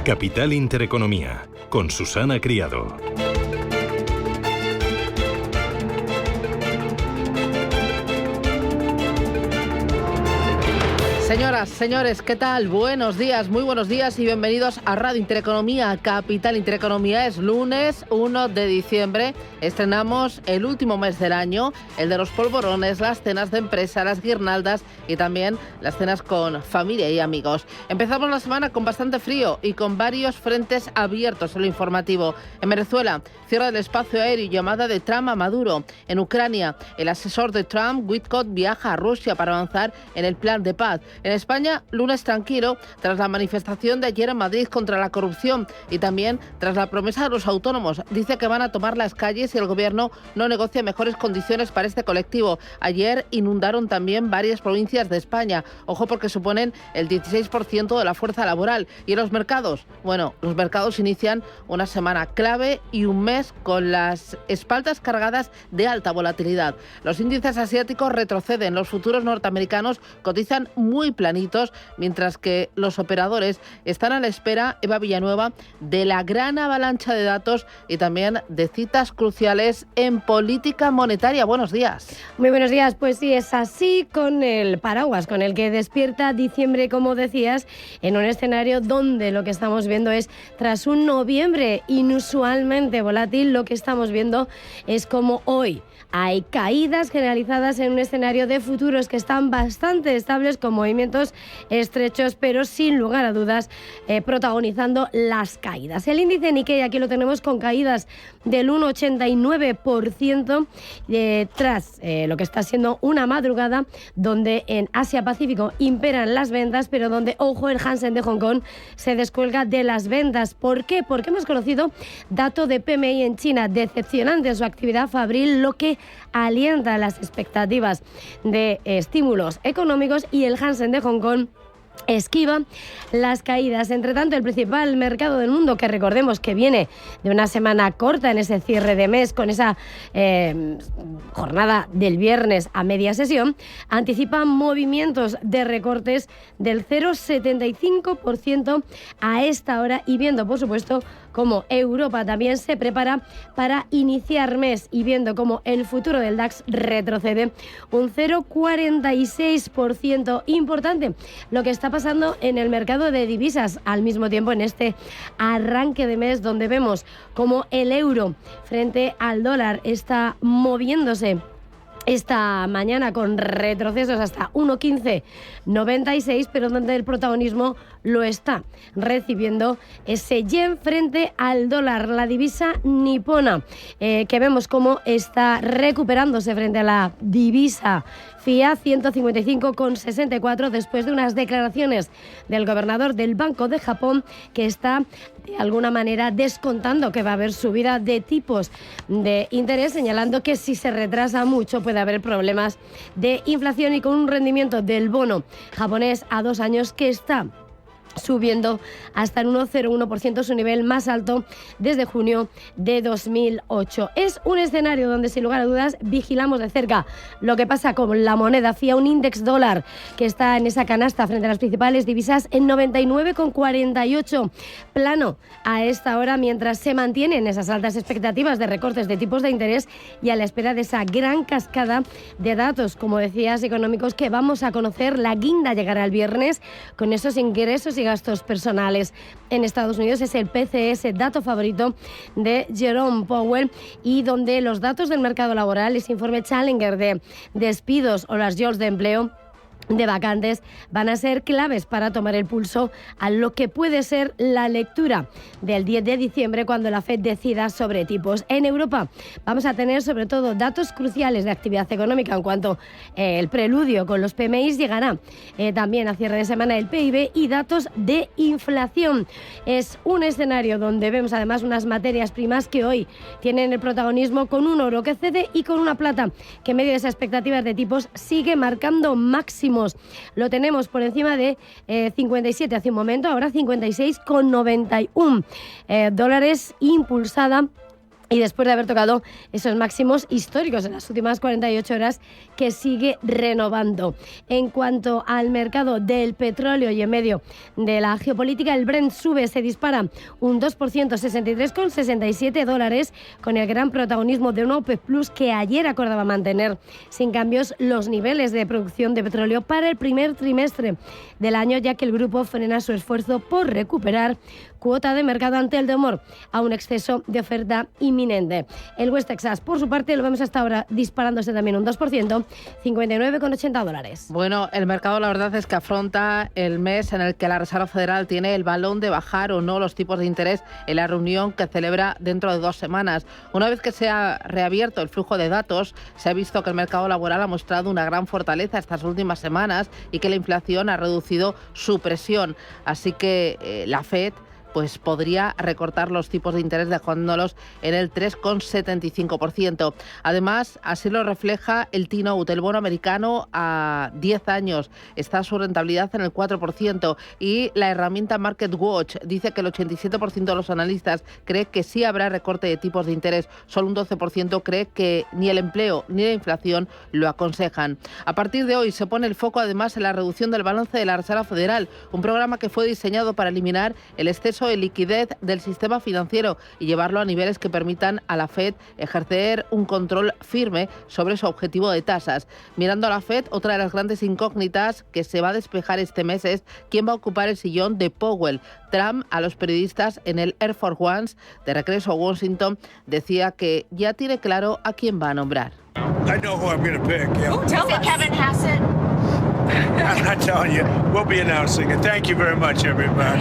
Capital Intereconomía, con Susana Criado. Señoras, señores, ¿qué tal? Buenos días, muy buenos días y bienvenidos a Radio Intereconomía, Capital Intereconomía. Es lunes 1 de diciembre, estrenamos el último mes del año, el de los polvorones, las cenas de empresa, las guirnaldas y también las cenas con familia y amigos. Empezamos la semana con bastante frío y con varios frentes abiertos en lo informativo. En Venezuela, cierre del espacio aéreo y llamada de Trump a Maduro. En Ucrania, el asesor de Trump, Witkoff, viaja a Rusia para avanzar en el plan de paz. En España, lunes tranquilo tras la manifestación de ayer en Madrid contra la corrupción y también tras la promesa de los autónomos. Dice que van a tomar las calles si el gobierno no negocia mejores condiciones para este colectivo. Ayer inundaron también varias provincias de España. Ojo, porque suponen el 16% de la fuerza laboral. ¿Y en los mercados? Bueno, los mercados inician una semana clave y un mes con las espaldas cargadas de alta volatilidad. Los índices asiáticos retroceden. Los futuros norteamericanos cotizan muy planitos, mientras que los operadores están a la espera, Eva Villanueva, de la gran avalancha de datos y también de citas cruciales en política monetaria. Buenos días. Muy buenos días. Pues sí, es así, con el paraguas con el que despierta diciembre, como decías, en un escenario donde lo que estamos viendo es, tras un noviembre inusualmente volátil, lo que estamos viendo es como hoy hay caídas generalizadas en un escenario de futuros que están bastante estables, con movimientos estrechos, pero sin lugar a dudas protagonizando las caídas. El índice Nikkei, aquí lo tenemos con caídas del 1,89% tras lo que está siendo una madrugada donde en Asia-Pacífico imperan las ventas, pero donde, ojo, el Hansen de Hong Kong se descuelga de las ventas. ¿Por qué? Porque hemos conocido dato de PMI en China decepcionante en su actividad fabril, lo que alienta las expectativas de estímulos económicos, y el Hansen de Hong Kong esquiva las caídas. Entre tanto, el principal mercado del mundo, que recordemos que viene de una semana corta en ese cierre de mes, con esa jornada del viernes a media sesión, anticipa movimientos de recortes del 0,75% a esta hora, y viendo, por supuesto, cómo Europa también se prepara para iniciar mes y viendo cómo el futuro del DAX retrocede un 0,46%. Importante lo que está pasando en el mercado de divisas al mismo tiempo en este arranque de mes, donde vemos cómo el euro frente al dólar está moviéndose esta mañana con retrocesos hasta 1,1596, pero donde el protagonismo lo está recibiendo ese yen frente al dólar, la divisa nipona, que vemos cómo está recuperándose frente a la divisa FIA, 155,64, después de unas declaraciones del gobernador del Banco de Japón, que está de alguna manera descontando que va a haber subida de tipos de interés, señalando que si se retrasa mucho puede haber problemas de inflación, y con un rendimiento del bono japonés a 2 años que está subiendo hasta el 1,01%, su nivel más alto desde junio de 2008. Es un escenario donde, sin lugar a dudas, vigilamos de cerca lo que pasa con la moneda FIA, un índice dólar que está en esa canasta frente a las principales divisas en 99,48, plano a esta hora, mientras se mantienen esas altas expectativas de recortes de tipos de interés y a la espera de esa gran cascada de datos, como decías, económicos que vamos a conocer. La guinda llegará el viernes con esos ingresos y gastos personales en Estados Unidos. Es el PCE, ese dato favorito de Jerome Powell, y donde los datos del mercado laboral, ese informe Challenger de despidos o las jobs de empleo de vacantes, van a ser claves para tomar el pulso a lo que puede ser la lectura del 10 de diciembre, cuando la FED decida sobre tipos. En Europa vamos a tener sobre todo datos cruciales de actividad económica, en cuanto el preludio con los PMI llegará también a cierre de semana el PIB y datos de inflación. Es un escenario donde vemos además unas materias primas que hoy tienen el protagonismo, con un oro que cede y con una plata que, en medio de esas expectativas de tipos, sigue marcando máximo máximos. Lo tenemos por encima de 57 hace un momento, ahora 56,91 dólares, impulsada y después de haber tocado esos máximos históricos en las últimas 48 horas, que sigue renovando. En cuanto al mercado del petróleo y en medio de la geopolítica, el Brent sube, se dispara un 2%, 63,67 dólares, con el gran protagonismo de un OPEP Plus que ayer acordaba mantener sin cambios los niveles de producción de petróleo para el primer trimestre del año, ya que el grupo frena su esfuerzo por recuperar cuota de mercado ante el temor a un exceso de oferta inminente. El West Texas, por su parte, lo vemos hasta ahora disparándose también un 2%, 59,80 dólares. Bueno, el mercado la verdad es que afronta el mes en el que la Reserva Federal tiene el balón de bajar o no los tipos de interés en la reunión que celebra dentro de 2 semanas. Una vez que se ha reabierto el flujo de datos, se ha visto que el mercado laboral ha mostrado una gran fortaleza estas últimas semanas y que la inflación ha reducido su presión. Así que la Fed pues podría recortar los tipos de interés dejándolos en el 3,75%. Además, así lo refleja el T-Note, el bono americano a 10 años. Está su rentabilidad en el 4% y la herramienta MarketWatch dice que el 87% de los analistas cree que sí habrá recorte de tipos de interés. Solo un 12% cree que ni el empleo ni la inflación lo aconsejan. A partir de hoy se pone el foco además en la reducción del balance de la Reserva Federal, un programa que fue diseñado para eliminar el exceso de liquidez del sistema financiero y llevarlo a niveles que permitan a la Fed ejercer un control firme sobre su objetivo de tasas. Mirando a la Fed, otra de las grandes incógnitas que se va a despejar este mes es quién va a ocupar el sillón de Powell. Trump, a los periodistas en el Air Force One de regreso a Washington, decía que ya tiene claro a quién va a nombrar. I know who I'm going to pick. Yeah. Oh, tell me. Kevin Hassett. I'm not telling you. We'll be announcing it. Thank you very much, everybody.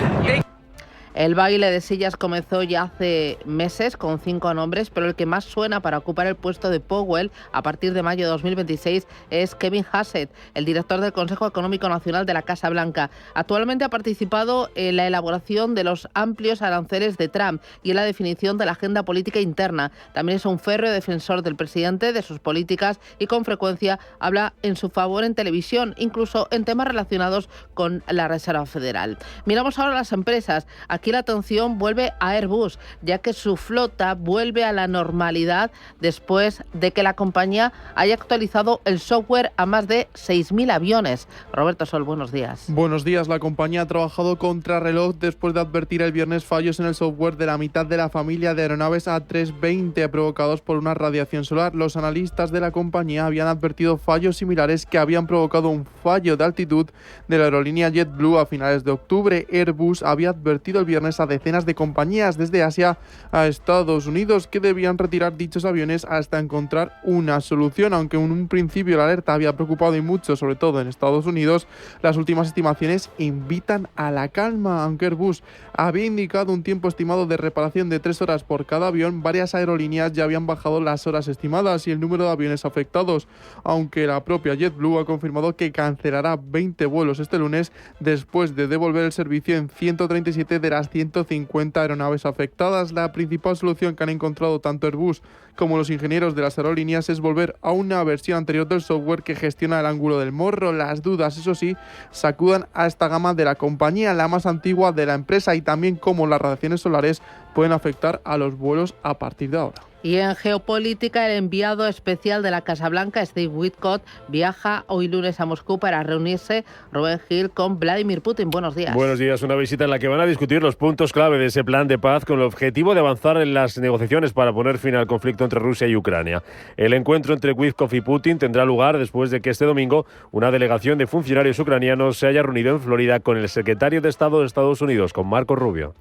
El baile de sillas comenzó ya hace meses con 5 nombres, pero el que más suena para ocupar el puesto de Powell a partir de mayo de 2026 es Kevin Hassett, el director del Consejo Económico Nacional de la Casa Blanca. Actualmente ha participado en la elaboración de los amplios aranceles de Trump y en la definición de la agenda política interna. También es un férreo defensor del presidente, de sus políticas y con frecuencia habla en su favor en televisión, incluso en temas relacionados con la Reserva Federal. Miramos ahora las empresas. Aquí la atención vuelve a Airbus, ya que su flota vuelve a la normalidad después de que la compañía haya actualizado el software a más de 6.000 aviones. Roberto Sol, buenos días. Buenos días. La compañía ha trabajado contrarreloj después de advertir el viernes fallos en el software de la mitad de la familia de aeronaves A320 provocados por una radiación solar. Los analistas de la compañía habían advertido fallos similares que habían provocado un fallo de altitud de la aerolínea JetBlue a finales de octubre. Airbus había advertido el viernes a decenas de compañías desde Asia a Estados Unidos que debían retirar dichos aviones hasta encontrar una solución. Aunque en un principio la alerta había preocupado y mucho, sobre todo en Estados Unidos, las últimas estimaciones invitan a la calma. Aunque Airbus había indicado un tiempo estimado de reparación de 3 horas por cada avión, varias aerolíneas ya habían bajado las horas estimadas y el número de aviones afectados, aunque la propia JetBlue ha confirmado que cancelará 20 vuelos este lunes después de devolver el servicio en 137 de las 150 aeronaves afectadas. La principal solución que han encontrado tanto Airbus como los ingenieros de las aerolíneas es volver a una versión anterior del software que gestiona el ángulo del morro. Las dudas, eso sí, sacudan a esta gama de la compañía, la más antigua de la empresa, y también cómo las radiaciones solares pueden afectar a los vuelos a partir de ahora. Y en geopolítica, el enviado especial de la Casa Blanca, Steve Witkoff, viaja hoy lunes a Moscú para reunirse Rubén Gil con Vladimir Putin. Buenos días. Buenos días. Una visita en la que van a discutir los puntos clave de ese plan de paz con el objetivo de avanzar en las negociaciones para poner fin al conflicto entre Rusia y Ucrania. El encuentro entre Witkoff y Putin tendrá lugar después de que este domingo una delegación de funcionarios ucranianos se haya reunido en Florida con el secretario de Estado de Estados Unidos, con Marco Rubio.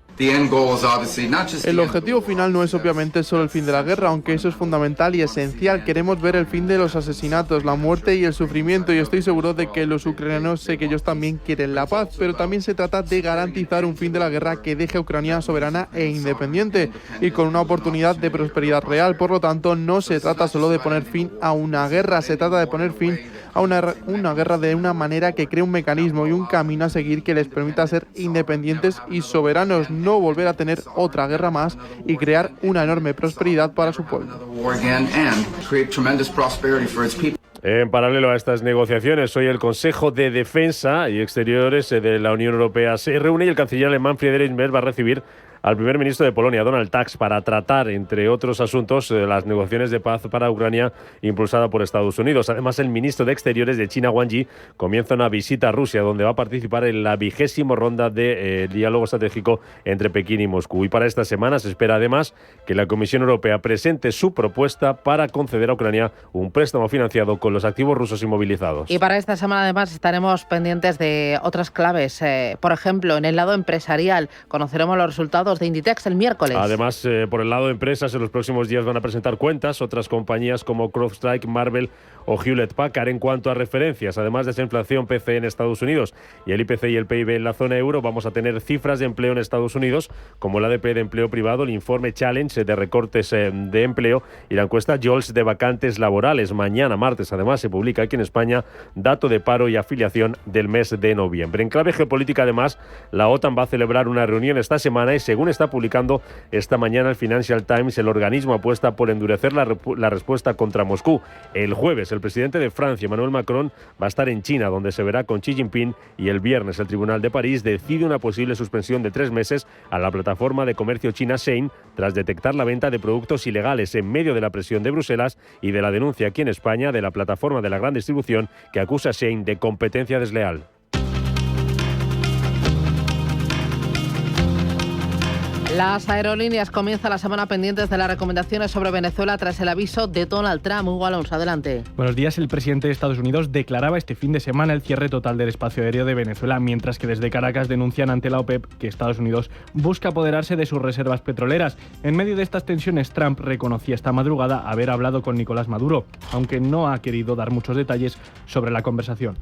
El objetivo final no es obviamente solo el fin de la guerra, aunque eso es fundamental y esencial. Queremos ver el fin de los asesinatos, la muerte y el sufrimiento, y estoy seguro de que los ucranianos, sé que ellos también quieren la paz, pero también se trata de garantizar un fin de la guerra que deje a Ucrania soberana e independiente y con una oportunidad de prosperidad real. Por lo tanto, no se trata solo de poner fin a una guerra, se trata de poner fin a una guerra de una manera que cree un mecanismo y un camino a seguir que les permita ser independientes y soberanos, no volver a tener otra guerra más y crear una enorme prosperidad para su pueblo. En paralelo a estas negociaciones, hoy el Consejo de Defensa y Exteriores de la Unión Europea se reúne y el canciller alemán Friedrich Merz va a recibir al primer ministro de Polonia, Donald Tusk, para tratar, entre otros asuntos, las negociaciones de paz para Ucrania impulsada por Estados Unidos. Además, el ministro de Exteriores de China, Wang Yi, comienza una visita a Rusia, donde va a participar en la 20ª ronda de diálogo estratégico entre Pekín y Moscú. Y para esta semana se espera además que la Comisión Europea presente su propuesta para conceder a Ucrania un préstamo financiado con los activos rusos inmovilizados. Y para esta semana además estaremos pendientes de otras claves. Por ejemplo, en el lado empresarial conoceremos los resultados de Inditex el miércoles. Además, por el lado de empresas, en los próximos días van a presentar cuentas otras compañías como CrowdStrike, Marvel o Hewlett-Packard. En cuanto a referencias, además de esa inflación PCE en Estados Unidos y el IPC y el PIB en la zona euro, vamos a tener cifras de empleo en Estados Unidos, como el ADP de empleo privado, el informe Challenge de recortes de empleo y la encuesta JOLTS de vacantes laborales. Mañana, martes, además, se publica aquí en España dato de paro y afiliación del mes de noviembre. En clave geopolítica, además, la OTAN va a celebrar una reunión esta semana y, según está publicando esta mañana el Financial Times, el organismo apuesta por endurecer la respuesta contra Moscú. El jueves, el presidente de Francia, Emmanuel Macron, va a estar en China, donde se verá con Xi Jinping, y el viernes el Tribunal de París decide una posible suspensión de 3 meses a la plataforma de comercio china Shein tras detectar la venta de productos ilegales en medio de la presión de Bruselas y de la denuncia aquí en España de la plataforma de la gran distribución que acusa a Shein de competencia desleal. Las aerolíneas comienzan la semana pendientes de las recomendaciones sobre Venezuela tras el aviso de Donald Trump. Hugo Alonso, adelante. Buenos días. El presidente de Estados Unidos declaraba este fin de semana el cierre total del espacio aéreo de Venezuela, mientras que desde Caracas denuncian ante la OPEP que Estados Unidos busca apoderarse de sus reservas petroleras. En medio de estas tensiones, Trump reconocía esta madrugada haber hablado con Nicolás Maduro, aunque no ha querido dar muchos detalles sobre la conversación.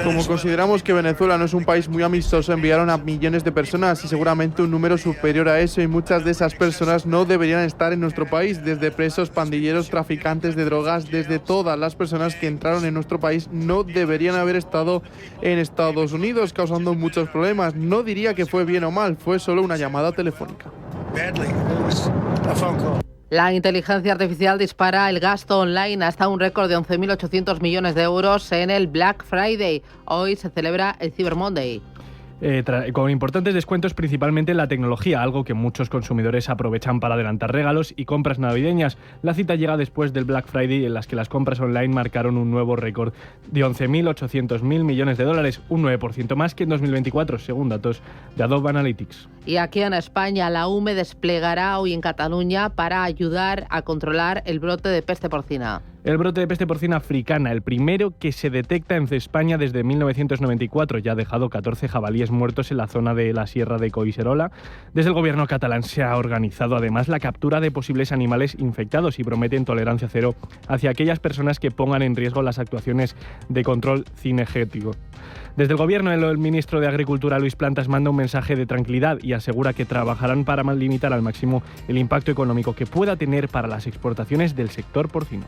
Como consideramos que Venezuela no es un país muy amistoso, enviaron a millones de personas y seguramente un número superior a eso, y muchas de esas personas no deberían estar en nuestro país, desde presos, pandilleros, traficantes de drogas, desde todas las personas que entraron en nuestro país no deberían haber estado en Estados Unidos, causando muchos problemas. No diría que fue bien o mal, fue solo una llamada telefónica. La inteligencia artificial dispara el gasto online hasta un récord de 11.800 millones de euros en el Black Friday. Hoy se celebra el Cyber Monday. Con importantes descuentos principalmente en la tecnología, algo que muchos consumidores aprovechan para adelantar regalos y compras navideñas. La cita llega después del Black Friday, en las que las compras online marcaron un nuevo récord de 11.800 millones de dólares, un 9% más que en 2024, según datos de Adobe Analytics. Y aquí en España, la UME desplegará hoy en Cataluña para ayudar a controlar el brote de peste porcina. El brote de peste porcina africana, el primero que se detecta en España desde 1994, ya ha dejado 14 jabalíes muertos en la zona de la Sierra de Collserola. Desde el gobierno catalán se ha organizado además la captura de posibles animales infectados y prometen tolerancia cero hacia aquellas personas que pongan en riesgo las actuaciones de control cinegético. Desde el gobierno, el ministro de Agricultura, Luis Plantas, manda un mensaje de tranquilidad y asegura que trabajarán para limitar al máximo el impacto económico que pueda tener para las exportaciones del sector porcino.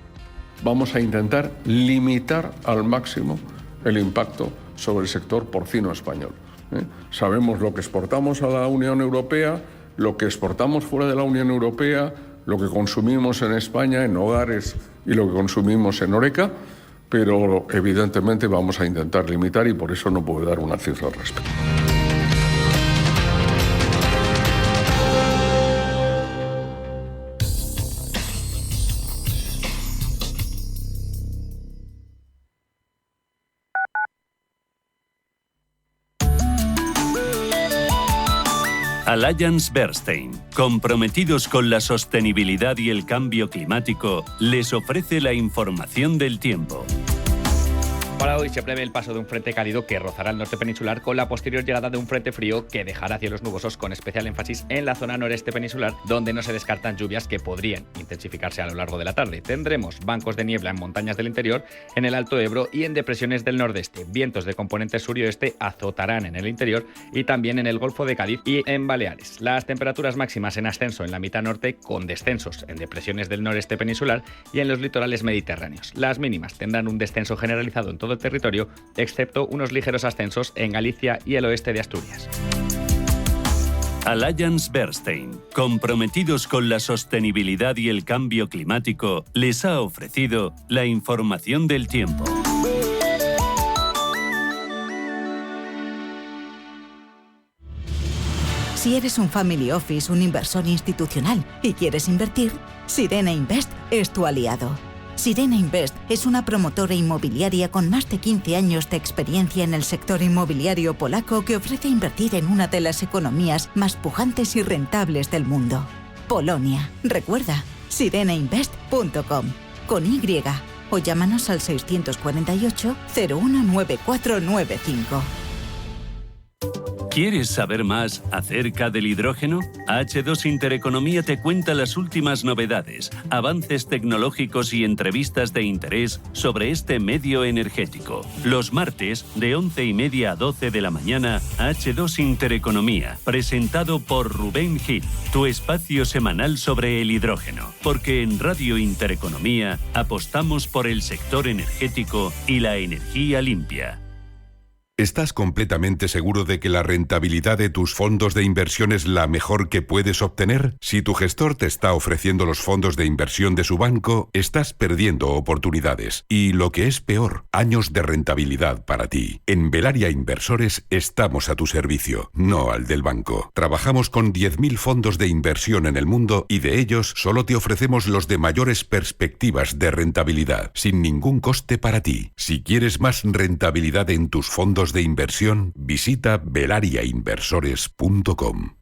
Vamos a intentar limitar al máximo el impacto sobre el sector porcino español. Sabemos lo que exportamos a la Unión Europea, lo que exportamos fuera de la Unión Europea, lo que consumimos en España, en hogares, y lo que consumimos en Horeca, pero evidentemente vamos a intentar limitar y por eso no puedo dar una cifra al respecto. Allianz Bernstein, comprometidos con la sostenibilidad y el cambio climático, les ofrece la información del tiempo. Para hoy se prevé el paso de un frente cálido que rozará el norte peninsular con la posterior llegada de un frente frío que dejará cielos nubosos con especial énfasis en la zona noreste peninsular, donde no se descartan lluvias que podrían intensificarse a lo largo de la tarde. Tendremos bancos de niebla en montañas del interior, en el Alto Ebro y en depresiones del nordeste. Vientos de componente sur y oeste azotarán en el interior y también en el Golfo de Cádiz y en Baleares. Las temperaturas máximas en ascenso en la mitad norte, con descensos en depresiones del noreste peninsular y en los litorales mediterráneos. Las mínimas tendrán un descenso generalizado en todo el territorio, excepto unos ligeros ascensos en Galicia y el oeste de Asturias. Allianz Bernstein, comprometidos con la sostenibilidad y el cambio climático, les ha ofrecido la información del tiempo. Si eres un family office, un inversor institucional y quieres invertir, Sirena Invest es tu aliado. Sirena Invest es una promotora inmobiliaria con más de 15 años de experiencia en el sector inmobiliario polaco que ofrece invertir en una de las economías más pujantes y rentables del mundo. Polonia. Recuerda, sirenainvest.com con Y o llámanos al 648 019495. ¿Quieres saber más acerca del hidrógeno? H2 Intereconomía te cuenta las últimas novedades, avances tecnológicos y entrevistas de interés sobre este medio energético. Los martes, de 11:30 a 12 de la mañana, H2 Intereconomía, presentado por Rubén Gil, tu espacio semanal sobre el hidrógeno. Porque en Radio Intereconomía apostamos por el sector energético y la energía limpia. ¿Estás completamente seguro de que la rentabilidad de tus fondos de inversión es la mejor que puedes obtener? Si tu gestor te está ofreciendo los fondos de inversión de su banco, estás perdiendo oportunidades. Y lo que es peor, años de rentabilidad para ti. En Velaria Inversores estamos a tu servicio, no al del banco. Trabajamos con 10.000 fondos de inversión en el mundo y de ellos solo te ofrecemos los de mayores perspectivas de rentabilidad, sin ningún coste para ti. Si quieres más rentabilidad en tus fondos de inversión, visita velariainversores.com.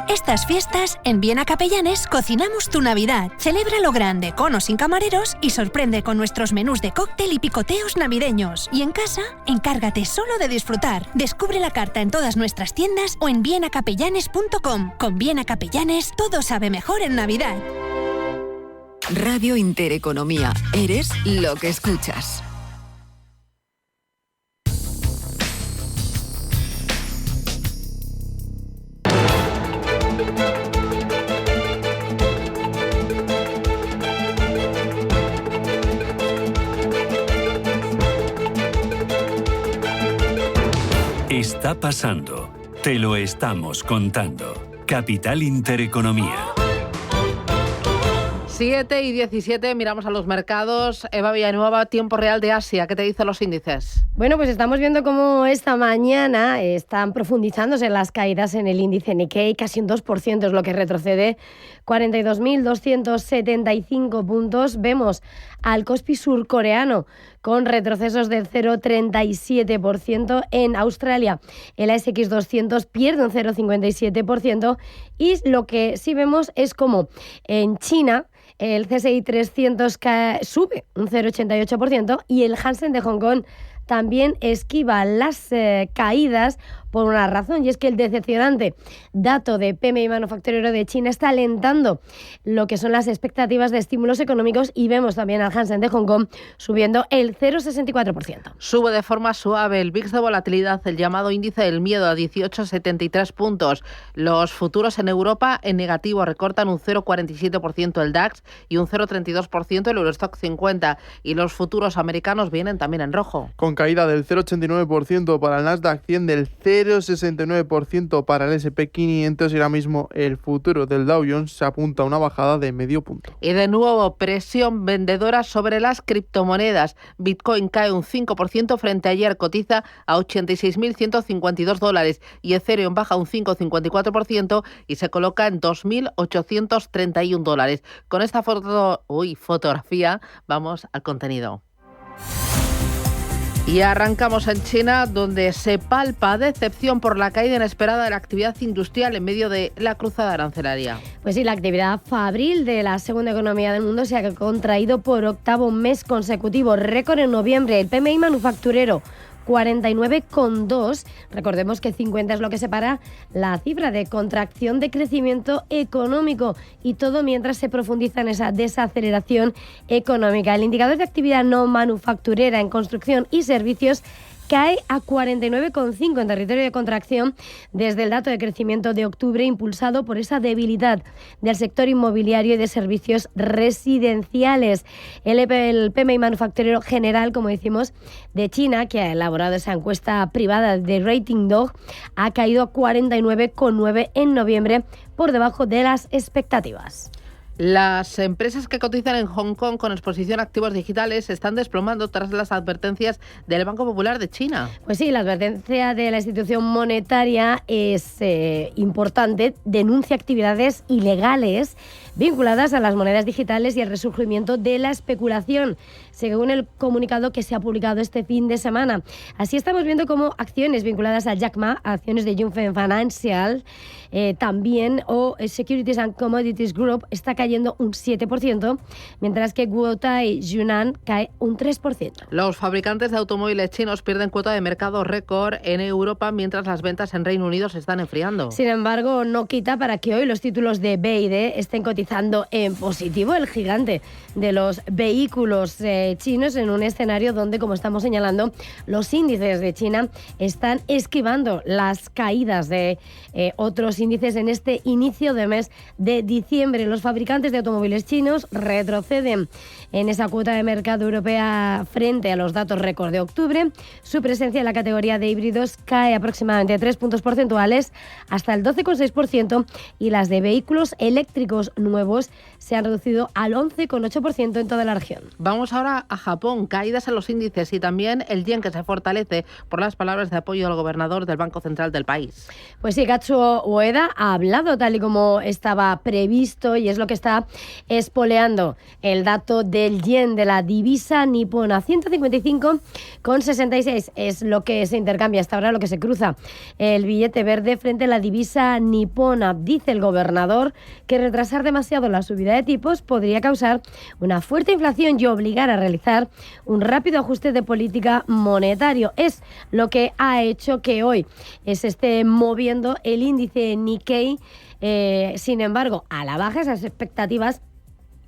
Estas fiestas, en Viena Capellanes, cocinamos tu Navidad. Celebra lo grande con o sin camareros y sorprende con nuestros menús de cóctel y picoteos navideños. Y en casa, encárgate solo de disfrutar. Descubre la carta en todas nuestras tiendas o en vienacapellanes.com. Con Viena Capellanes, todo sabe mejor en Navidad. Radio Intereconomía. Eres lo que escuchas. Está pasando. Te lo estamos contando. Capital Intereconomía. 7:17, miramos a los mercados. Eva Villanueva, tiempo real de Asia. ¿Qué te dicen los índices? Bueno, pues estamos viendo cómo esta mañana están profundizándose las caídas en el índice Nikkei. Casi un 2% es lo que retrocede. 42.275 puntos. Vemos al Kospi surcoreano con retrocesos del 0,37%. En Australia, el ASX 200 pierde un 0,57%. Y lo que sí vemos es como en China el CSI 300 sube un 0,88% y el Hansen de Hong Kong también esquiva las caídas por una razón, y es que el decepcionante dato de PMI manufacturero de China está alentando lo que son las expectativas de estímulos económicos, y vemos también al Hansen de Hong Kong subiendo el 0,64%. Sube de forma suave el VIX de volatilidad, el llamado índice del miedo, a 18,73 puntos. Los futuros en Europa en negativo recortan un 0,47% el DAX y un 0,32% el Eurostock 50, y los futuros americanos vienen también en rojo. Con caída del 0,89% para el Nasdaq 100, del 0,69% para el S&P 500, y ahora mismo el futuro del Dow Jones se apunta a una bajada de medio punto. Y de nuevo, presión vendedora sobre las criptomonedas. Bitcoin cae un 5% frente a ayer, cotiza a $86.152, y Ethereum baja un 5,54% y se coloca en $2.831. Con esta fotografía vamos al contenido. Y arrancamos en China, donde se palpa decepción por la caída inesperada de la actividad industrial en medio de la cruzada arancelaria. Pues sí, la actividad fabril de la segunda economía del mundo se ha contraído por octavo mes consecutivo. Récord en noviembre. El PMI manufacturero 49,2. Recordemos que 50 es lo que separa la cifra de contracción de crecimiento económico, y todo mientras se profundiza en esa desaceleración económica. El indicador de actividad no manufacturera en construcción y servicios cae a 49,5 en territorio de contracción desde el dato de crecimiento de octubre, impulsado por esa debilidad del sector inmobiliario y de servicios residenciales. El PMI manufacturero general, como decimos, de China, que ha elaborado esa encuesta privada de Rating Dog, ha caído a 49,9 en noviembre, por debajo de las expectativas. Las empresas que cotizan en Hong Kong con exposición a activos digitales se están desplomando tras las advertencias del Banco Popular de China. Pues sí, la advertencia de la institución monetaria es importante. Denuncia actividades ilegales vinculadas a las monedas digitales y el resurgimiento de la especulación, según el comunicado que se ha publicado este fin de semana. Así estamos viendo cómo acciones vinculadas a Jack Ma, acciones de Junfen Financial, también Securities and Commodities Group está cayendo un 7%, mientras que Guotai Yunnan cae un 3%. Los fabricantes de automóviles chinos pierden cuota de mercado récord en Europa, mientras las ventas en Reino Unido se están enfriando. Sin embargo, no quita para que hoy los títulos de BYD estén cotizando en positivo. El gigante de los vehículos chinos, en un escenario donde, como estamos señalando, los índices de China están esquivando las caídas de otros índices en este inicio de mes de diciembre. Los fabricantes de automóviles chinos retroceden en esa cuota de mercado europea frente a los datos récord de octubre. Su presencia en la categoría de híbridos cae aproximadamente 3 puntos porcentuales hasta el 12,6%, y las de vehículos eléctricos nuevos se han reducido al 11,8% en toda la región. Vamos ahora a Japón. Caídas en los índices y también el yen, que se fortalece por las palabras de apoyo del gobernador del Banco Central del país. Pues sí, Katsuo Ueda ha hablado tal y como estaba previsto, y es lo que está espoleando el dato del yen, de la divisa nipona. 155,66 es lo que se intercambia hasta ahora, lo que se cruza el billete verde frente a la divisa nipona. Dice el gobernador que retrasar demasiado la subida de tipos podría causar una fuerte inflación y obligar a realizar un rápido ajuste de política monetario. Es lo que ha hecho que hoy se esté moviendo el índice Nikkei. Sin embargo, a la baja, esas expectativas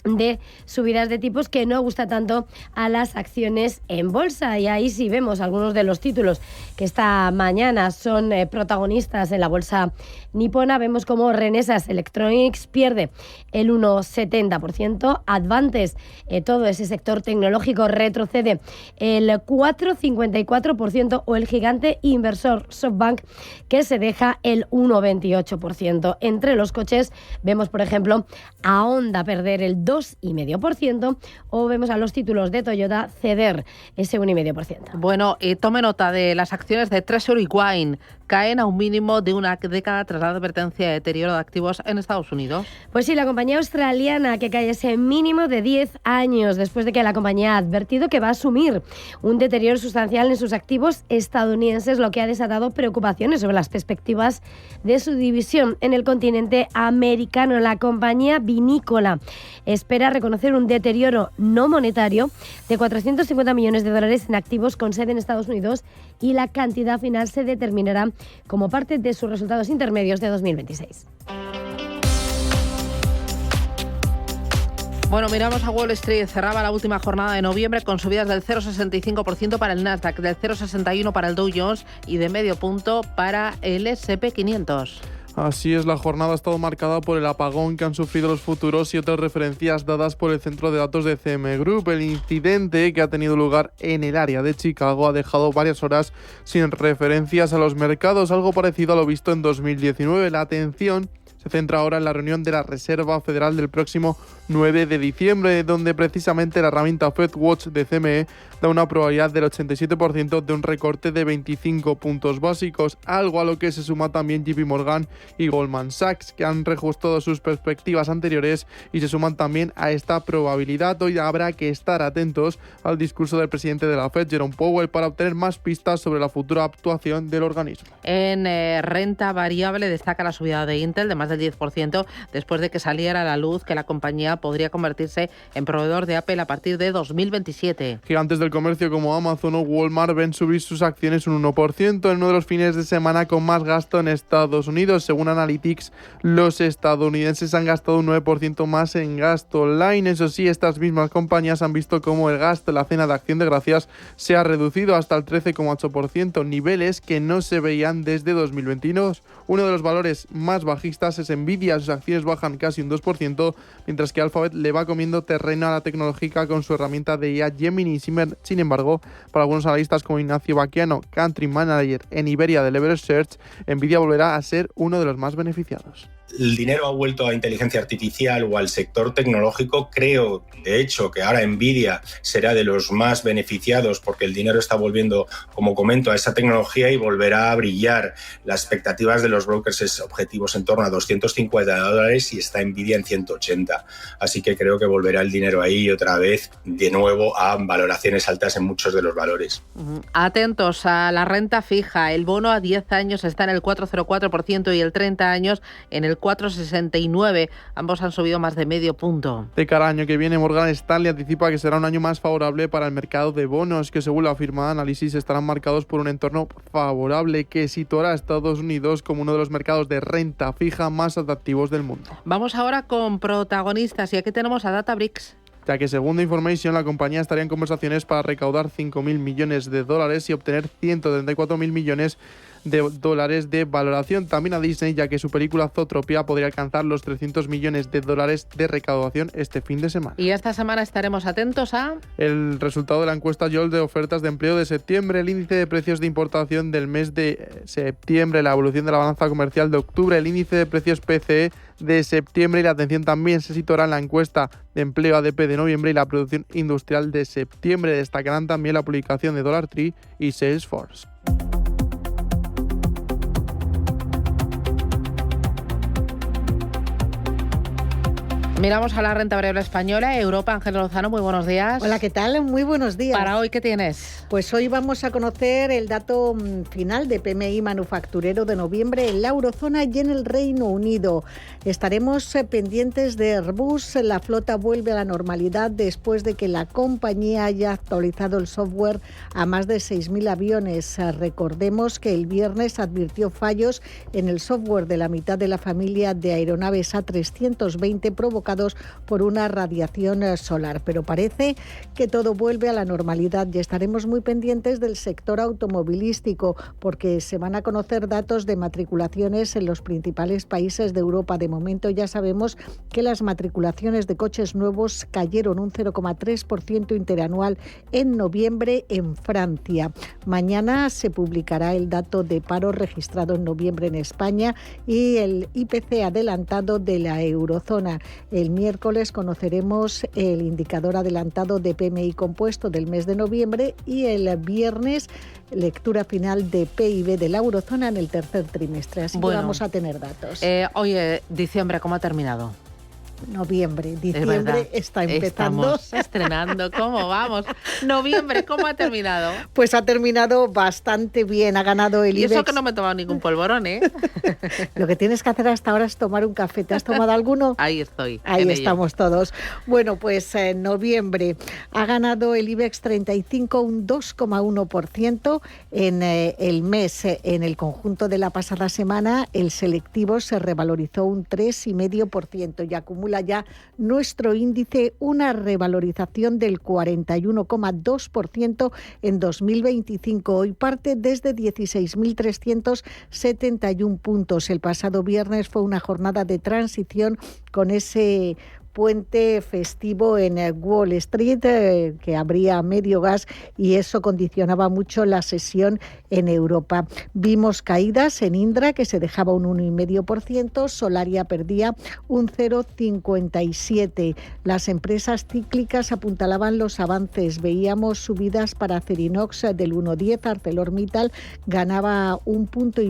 de subidas de tipos que no gusta tanto a las acciones en bolsa. Y ahí sí vemos algunos de los títulos que esta mañana son protagonistas en la bolsa nipona. Vemos como Renesas Electronics pierde el 1,70%, Advantes, todo ese sector tecnológico, retrocede el 4,54%, o el gigante inversor SoftBank, que se deja el 1,28%. Entre los coches vemos, por ejemplo, a Honda perder el 2,5%, o vemos a los títulos de Toyota ceder ese 1,5%. Bueno, tome nota de las acciones de Treasury Wine. Caen a un mínimo de una década tras la advertencia de deterioro de activos en Estados Unidos. Pues sí, la compañía australiana que cae ese mínimo de 10 años después de que la compañía ha advertido que va a asumir un deterioro sustancial en sus activos estadounidenses, lo que ha desatado preocupaciones sobre las perspectivas de su división en el continente americano. La compañía vinícola espera reconocer un deterioro no monetario de $450 millones en activos con sede en Estados Unidos, y la cantidad final se determinará como parte de sus resultados intermedios de 2026. Bueno, miramos a Wall Street. Cerraba la última jornada de noviembre con subidas del 0,65% para el Nasdaq, del 0,61% para el Dow Jones y de medio punto para el S&P 500. Así es, la jornada ha estado marcada por el apagón que han sufrido los futuros y otras referencias dadas por el centro de datos de CM Group. El incidente, que ha tenido lugar en el área de Chicago, ha dejado varias horas sin referencias a los mercados, algo parecido a lo visto en 2019. La atención se centra ahora en la reunión de la Reserva Federal del próximo 9 de diciembre, donde precisamente la herramienta FedWatch de CME da una probabilidad del 87% de un recorte de 25 puntos básicos, algo a lo que se suma también JP Morgan y Goldman Sachs, que han reajustado sus perspectivas anteriores y se suman también a esta probabilidad. Hoy habrá que estar atentos al discurso del presidente de la Fed, Jerome Powell, para obtener más pistas sobre la futura actuación del organismo. En renta variable destaca la subida de Intel de más del 10% después de que saliera a la luz que la compañía podría convertirse en proveedor de Apple a partir de 2027. Gigantes del comercio como Amazon o Walmart ven subir sus acciones un 1% en uno de los fines de semana con más gasto en Estados Unidos. Se según Analytics, los estadounidenses han gastado un 9% más en gasto online. Eso sí, estas mismas compañías han visto cómo el gasto en la cena de Acción de Gracias se ha reducido hasta el 13,8%, niveles que no se veían desde 2022. Uno de los valores más bajistas es Nvidia, sus acciones bajan casi un 2%, mientras que Alphabet le va comiendo terreno a la tecnológica con su herramienta de IA Gemini. Sin embargo, para algunos analistas como Ignacio Baquiano, Country Manager en Iberia de Leverage Search, Nvidia volverá a ser uno de los más beneficiados. El dinero ha vuelto a inteligencia artificial o al sector tecnológico. Creo, de hecho, que ahora Nvidia será de los más beneficiados porque el dinero está volviendo, como comento, a esa tecnología y volverá a brillar. Las expectativas de los brokers es objetivos en torno a $250 y está Nvidia en 180. Así que creo que volverá el dinero ahí otra vez, de nuevo, a valoraciones altas en muchos de los valores. Atentos a la renta fija. El bono a 10 años está en el 4,04% y el 30 años en el 4,69. Ambos han subido más de medio punto. De cara al año que viene, Morgan Stanley anticipa que será un año más favorable para el mercado de bonos, que según la firma de análisis estarán marcados por un entorno favorable que situará a Estados Unidos como uno de los mercados de renta fija más atractivos del mundo. Vamos ahora con protagonistas y aquí tenemos a Databricks. Ya que según The Information, la compañía estaría en conversaciones para recaudar $5.000 millones y obtener 134.000 millones de dólares de valoración. También a Disney, ya que su película Zootopia podría alcanzar los $300 millones de recaudación este fin de semana. Y esta semana estaremos atentos a el resultado de la encuesta YOL de ofertas de empleo de septiembre, el índice de precios de importación del mes de septiembre, la evolución de la balanza comercial de octubre, el índice de precios PCE de septiembre y la atención también se situará en la encuesta de empleo ADP de noviembre y la producción industrial de septiembre. Destacarán también la publicación de DollarTree y Salesforce. Miramos a la renta variable española, Europa. Ángel Lozano, muy buenos días. Hola, ¿qué tal? Muy buenos días. Para hoy, ¿qué tienes? Pues hoy vamos a conocer el dato final de PMI manufacturero de noviembre en la eurozona y en el Reino Unido. Estaremos pendientes de Airbus. La flota vuelve a la normalidad después de que la compañía haya actualizado el software a más de 6.000 aviones. Recordemos que el viernes advirtió fallos en el software de la mitad de la familia de aeronaves A320 provocados por una radiación solar, pero parece que todo vuelve a la normalidad y estaremos muy pendientes del sector automovilístico porque se van a conocer datos de matriculaciones en los principales países de Europa. De momento ya sabemos que las matriculaciones de coches nuevos cayeron un 0,3% interanual en noviembre en Francia. Mañana se publicará el dato de paro registrado en noviembre en España y el IPC adelantado de la eurozona. El miércoles conoceremos el indicador adelantado de PMI compuesto del mes de noviembre y el viernes lectura final de PIB de la eurozona en el tercer trimestre. Así que vamos a tener datos. Oye, diciembre, ¿cómo ha terminado? Noviembre, diciembre está empezando. Estamos estrenando, ¿cómo vamos? Noviembre, ¿cómo ha terminado? Pues ha terminado bastante bien, ha ganado el IBEX. Y eso que no me he tomado ningún polvorón, ¿eh? Lo que tienes que hacer hasta ahora es tomar un café. ¿Te has tomado alguno? Ahí estoy. Ahí estamos todos. Bueno, pues en noviembre ha ganado el IBEX 35 un 2,1%. En el mes, en el conjunto de la pasada semana, el selectivo se revalorizó un 3,5% y acumula ya nuestro índice una revalorización del 41,2% en 2025. Hoy parte desde 16.371 puntos. El pasado viernes fue una jornada de transición con ese puente festivo en Wall Street, que abría medio gas y eso condicionaba mucho la sesión en Europa. Vimos caídas en Indra, que se dejaba un 1,5%, Solaria perdía un 0,57%. Las empresas cíclicas apuntalaban los avances. Veíamos subidas para Acerinox del 1,10%, ArcelorMittal ganaba 1,5 puntos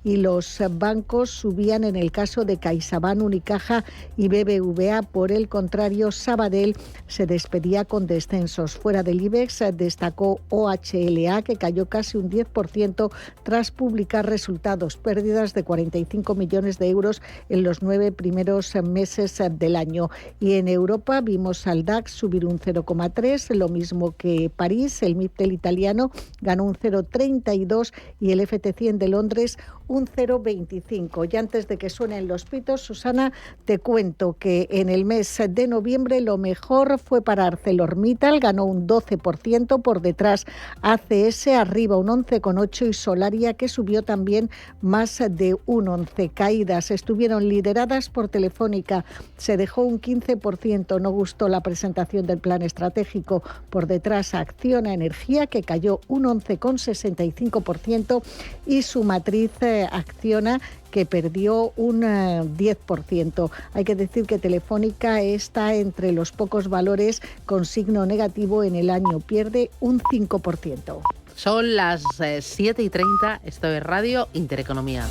y los bancos subían en el caso de CaixaBank, Unicaja y BBVA. Por el contrario, Sabadell se despedía con descensos. Fuera del IBEX destacó OHLA, que cayó casi un 10% tras publicar resultados, pérdidas de 45 millones de euros en los 9 primeros meses del año. Y en Europa vimos al DAX subir un 0,3%, lo mismo que París. El MIPTEL italiano ganó un 0,32% y el FT100 de Londres un un 0,25. Y antes de que suenen los pitos, Susana, te cuento que en el mes de noviembre lo mejor fue para ArcelorMittal, ganó un 12%, por detrás ACS arriba un 11,8% y Solaria, que subió también más de un 11%. Caídas estuvieron lideradas por Telefónica, se dejó un 15%, no gustó la presentación del plan estratégico. Por detrás Acciona Energía, que cayó un 11,65%, y su matriz Acciona, que perdió un 10%. Hay que decir que Telefónica está entre los pocos valores con signo negativo en el año, pierde un 5%. Son las 7:30, esto es Radio Intereconomía.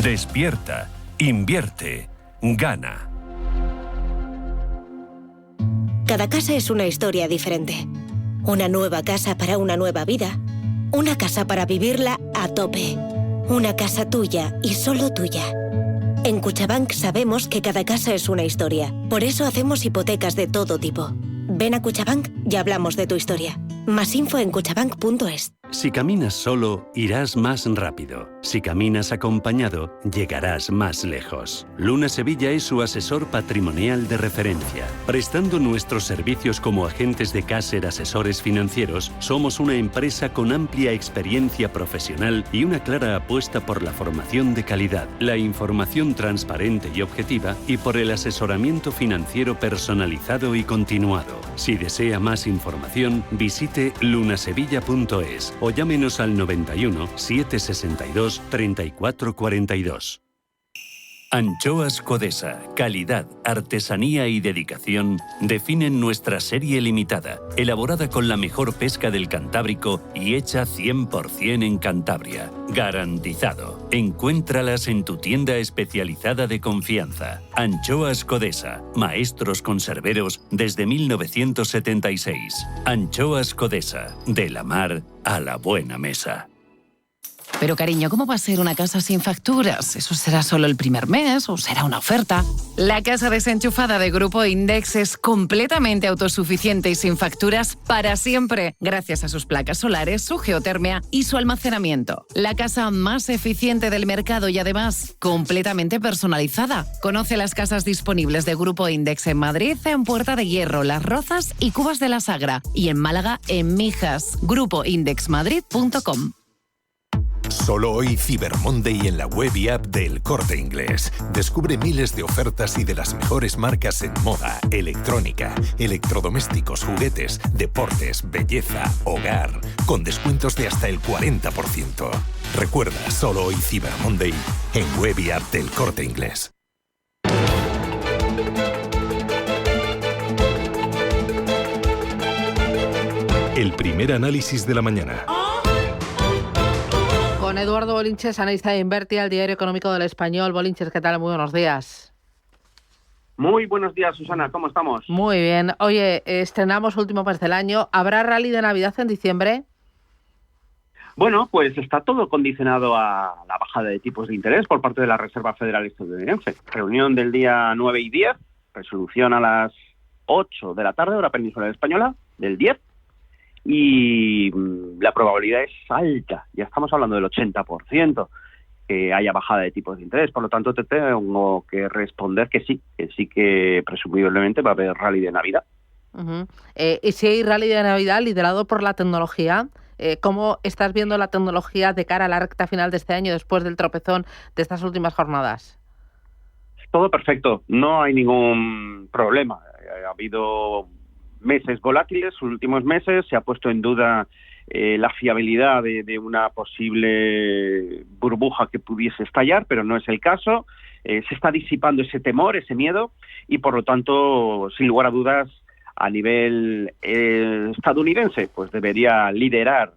Despierta, invierte, gana. Cada casa es una historia diferente. Una nueva casa para una nueva vida. Una casa para vivirla a tope. Una casa tuya y solo tuya. En Cuchabank sabemos que cada casa es una historia. Por eso hacemos hipotecas de todo tipo. Ven a Cuchabank y hablamos de tu historia. Más info en cuchabank.es. Si caminas solo, irás más rápido. Si caminas acompañado, llegarás más lejos. Luna Sevilla es su asesor patrimonial de referencia. Prestando nuestros servicios como agentes de Caser Asesores Financieros, somos una empresa con amplia experiencia profesional y una clara apuesta por la formación de calidad, la información transparente y objetiva y por el asesoramiento financiero personalizado y continuado. Si desea más información, visite lunasevilla.es o llámenos al 91 762 3442. Anchoas Codesa, calidad, artesanía y dedicación definen nuestra serie limitada, elaborada con la mejor pesca del Cantábrico y hecha 100% en Cantabria. Garantizado. Encuéntralas en tu tienda especializada de confianza. Anchoas Codesa, maestros conserveros desde 1976. Anchoas Codesa, de la mar a la buena mesa. Pero cariño, ¿cómo va a ser una casa sin facturas? ¿Eso será solo el primer mes o será una oferta? La casa desenchufada de Grupo Index es completamente autosuficiente y sin facturas para siempre, gracias a sus placas solares, su geotermia y su almacenamiento. La casa más eficiente del mercado y además completamente personalizada. Conoce las casas disponibles de Grupo Index en Madrid, en Puerta de Hierro, Las Rozas y Cubas de la Sagra, y en Málaga, en Mijas. grupoindexmadrid.com. Solo hoy Cyber Monday en la web y app de El Corte Inglés. Descubre miles de ofertas y de las mejores marcas en moda, electrónica, electrodomésticos, juguetes, deportes, belleza, hogar, con descuentos de hasta el 40%. Recuerda, solo hoy Cyber Monday en web y app del Corte Inglés. El primer análisis de la mañana. Con Eduardo Bolinches, analista de Invertia, el diario económico del Español. Bolinches, ¿qué tal? Muy buenos días. Muy buenos días, Susana. ¿Cómo estamos? Muy bien. Oye, estrenamos último mes del año. ¿Habrá rally de Navidad en diciembre? Bueno, pues está todo condicionado a la bajada de tipos de interés por parte de la Reserva Federal Estadounidense. Reunión del día 9 y 10, resolución a las 8 de la tarde, hora peninsular española, del 10. Y la probabilidad es alta, ya estamos hablando del 80%, que haya bajada de tipos de interés. Por lo tanto, te tengo que responder que sí que presumiblemente va a haber rally de Navidad. Uh-huh. Y si hay rally de Navidad liderado por la tecnología, ¿cómo estás viendo la tecnología de cara a la recta final de este año después del tropezón de estas últimas jornadas? Todo perfecto, no hay ningún problema. Ha habido meses volátiles, los últimos meses, se ha puesto en duda la fiabilidad de una posible burbuja que pudiese estallar, pero no es el caso. Se está disipando ese temor, ese miedo, y por lo tanto, sin lugar a dudas, a nivel estadounidense, pues debería liderar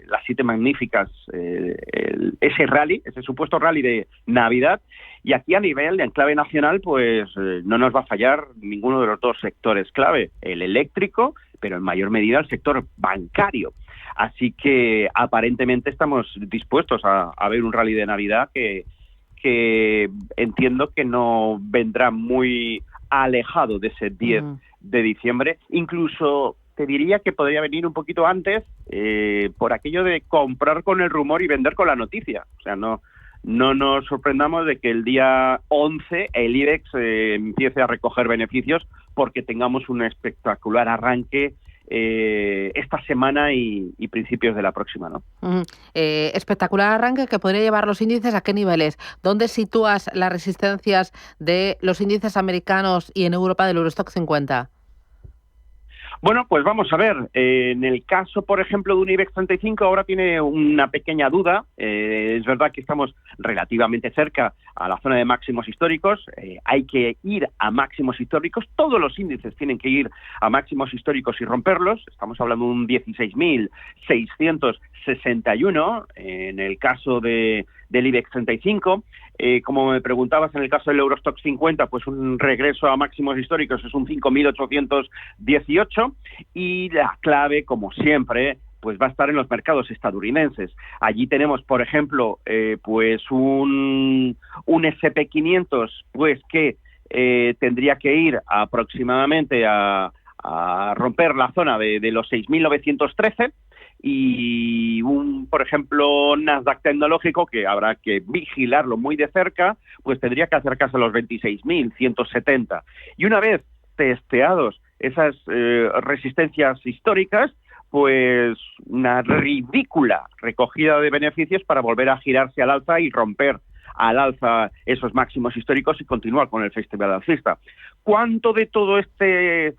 las 7 magníficas, ese rally, ese supuesto rally de Navidad. Y aquí a nivel de clave nacional, pues no nos va a fallar ninguno de los dos sectores clave, el eléctrico, pero en mayor medida el sector bancario. Así que aparentemente estamos dispuestos a ver un rally de Navidad que entiendo que no vendrá muy alejado de ese 10 de diciembre. Incluso te diría que podría venir un poquito antes por aquello de comprar con el rumor y vender con la noticia. O sea, no nos sorprendamos de que el día 11 el IBEX empiece a recoger beneficios porque tengamos un espectacular arranque esta semana y principios de la próxima, ¿no? Espectacular arranque que podría llevar los índices ¿a qué niveles? ¿Dónde sitúas las resistencias de los índices americanos y en Europa del Eurostock 50? Bueno, pues vamos a ver. En el caso, por ejemplo, de un IBEX 35, ahora tiene una pequeña duda. Es verdad que estamos relativamente cerca a la zona de máximos históricos. Hay que ir a máximos históricos. Todos los índices tienen que ir a máximos históricos y romperlos. Estamos hablando de un 16.661 en el caso del IBEX 35. Como me preguntabas, en el caso del Eurostock 50, pues un regreso a máximos históricos es un 5.818 y la clave, como siempre, pues va a estar en los mercados estadounidenses. Allí tenemos, por ejemplo, pues un S&P 500, pues que tendría que ir aproximadamente a romper la zona de los 6.913. Y por ejemplo, Nasdaq tecnológico, que habrá que vigilarlo muy de cerca, pues tendría que acercarse a los 26.170. Y una vez testeados esas resistencias históricas, pues una ridícula recogida de beneficios para volver a girarse al alza y romper al alza esos máximos históricos y continuar con el festival alcista. ¿Cuánto de todo este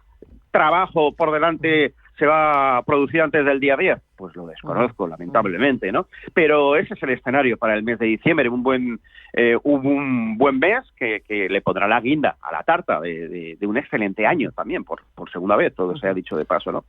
trabajo por delante se va a producir antes del día 10? Pues lo desconozco, lamentablemente, ¿no? Pero ese es el escenario para el mes de diciembre, un buen mes que le pondrá la guinda a la tarta de un excelente año también, por segunda vez, todo se ha dicho de paso, ¿no?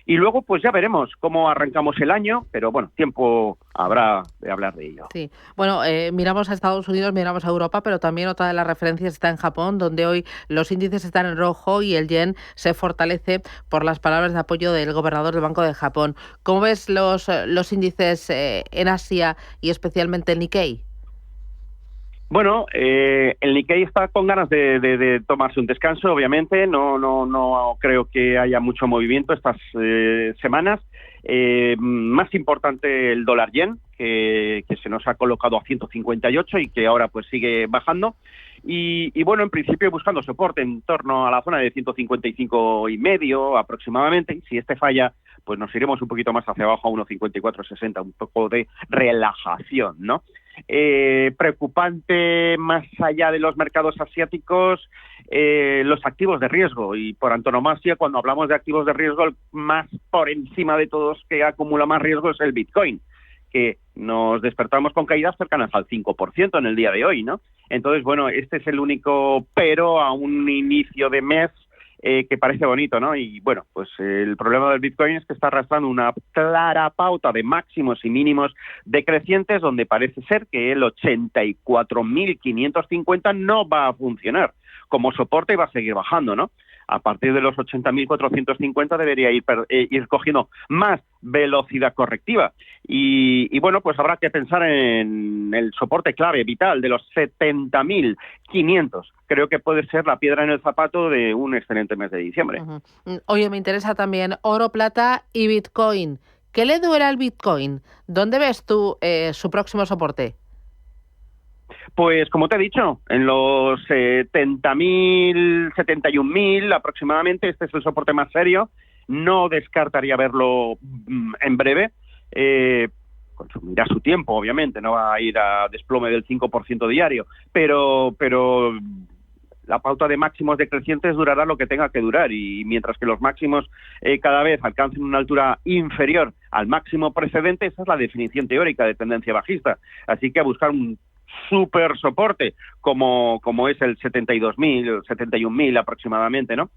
Y luego, pues ya veremos cómo arrancamos el año, pero bueno, tiempo habrá de hablar de ello. Sí, bueno, miramos a Estados Unidos, miramos a Europa, pero también otra de las referencias está en Japón, donde hoy los índices están en rojo y el yen se fortalece por las palabras de apoyo del gobernador del Banco de Japón. ¿Cómo ves los índices en Asia y especialmente el Nikkei? Bueno, el Nikkei está con ganas de tomarse un descanso, obviamente. No creo que haya mucho movimiento estas semanas. Más importante el dólar yen, que se nos ha colocado a 158 y que ahora pues sigue bajando. Y bueno, en principio buscando soporte en torno a la zona de 155,5 aproximadamente. Y si este falla, pues nos iremos un poquito más hacia abajo a 1,5460, un poco de relajación, ¿no? Preocupante más allá de los mercados asiáticos, los activos de riesgo, y por antonomasia cuando hablamos de activos de riesgo, el más por encima de todos que acumula más riesgo es el Bitcoin, que nos despertamos con caídas cercanas al 5% en el día de hoy, ¿no? Entonces, bueno, este es el único pero a un inicio de mes que parece bonito, ¿no? Y bueno, pues el problema del Bitcoin es que está arrastrando una clara pauta de máximos y mínimos decrecientes, donde parece ser que el 84.550 no va a funcionar como soporte y va a seguir bajando, ¿no? A partir de los 80.450 debería ir cogiendo más velocidad correctiva. Y bueno, pues habrá que pensar en el soporte clave, vital, de los 70.500. Creo que puede ser la piedra en el zapato de un excelente mes de diciembre. Oye, me interesa también oro, plata y Bitcoin. ¿Qué le duele al Bitcoin? ¿Dónde ves tú su próximo soporte? Pues como te he dicho, en los 70.000, 71.000 aproximadamente, este es el soporte más serio. No descartaría verlo en breve. Consumirá su tiempo, obviamente, no va a ir a desplome del 5% diario, pero la pauta de máximos decrecientes durará lo que tenga que durar, y mientras que los máximos cada vez alcancen una altura inferior al máximo precedente, esa es la definición teórica de tendencia bajista. Así que a buscar un super soporte como es el 72.000, 71.000 aproximadamente, ¿no?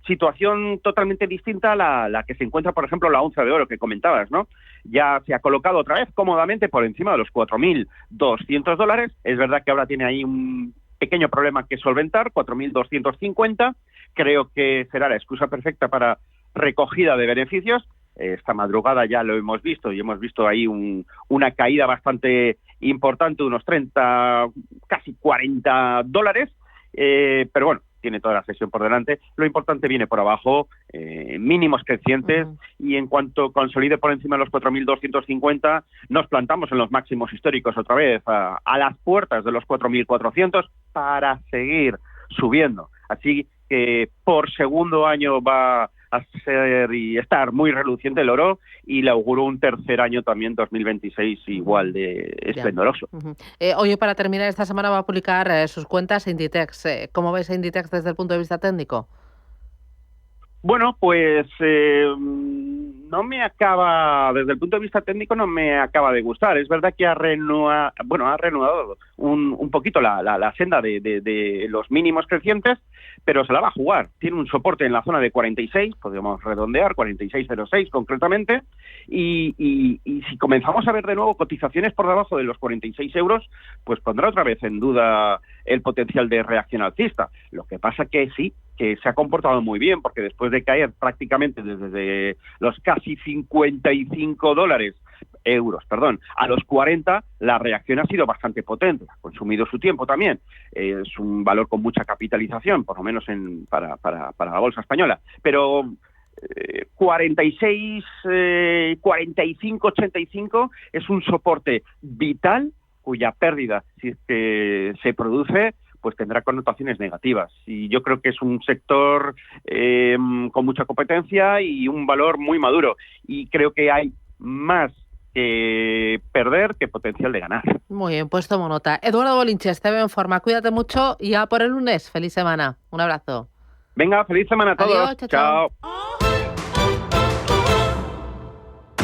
Situación totalmente distinta a la que se encuentra, por ejemplo, la onza de oro que comentabas, ¿no? Ya se ha colocado otra vez cómodamente por encima de los $4.200. Es verdad que ahora tiene ahí un pequeño problema que solventar, 4.250. Creo que será la excusa perfecta para recogida de beneficios. Esta madrugada ya lo hemos visto y hemos visto ahí una caída bastante importante, unos 30, casi $40. Pero bueno, tiene toda la sesión por delante. Lo importante viene por abajo, mínimos crecientes, y en cuanto consolide por encima de los 4.250, nos plantamos en los máximos históricos otra vez, a las puertas de los 4.400 para seguir subiendo. Así que por segundo año va a ser y estar muy reluciente el oro, y le auguro un tercer año también, 2026, igual de esplendoroso. Oye, para terminar, esta semana va a publicar sus cuentas Inditex. ¿Cómo ves a Inditex desde el punto de vista técnico? Bueno, pues no me acaba, desde el punto de vista técnico, no me acaba de gustar. Es verdad que ha reanudado un poquito la senda de los mínimos crecientes, pero se la va a jugar. Tiene un soporte en la zona de 46, podemos redondear, 46,06 concretamente, y si comenzamos a ver de nuevo cotizaciones por debajo de los 46 euros, pues pondrá otra vez en duda el potencial de reacción alcista. Lo que pasa que sí, que se ha comportado muy bien, porque después de caer prácticamente desde los casi 55 euros, a los 40, la reacción ha sido bastante potente. Ha consumido su tiempo también. Es un valor con mucha capitalización, por lo menos para la bolsa española. Pero 46, 45, 85 es un soporte vital cuya pérdida, si es que se produce, pues tendrá connotaciones negativas. Y yo creo que es un sector con mucha competencia y un valor muy maduro. Y creo que hay más que perder que potencial de ganar. Muy bien, pues tomo nota. Eduardo Bolinches, te veo en forma. Cuídate mucho y ya por el lunes. Feliz semana. Un abrazo. Venga, feliz semana a todos. Adiós, chao.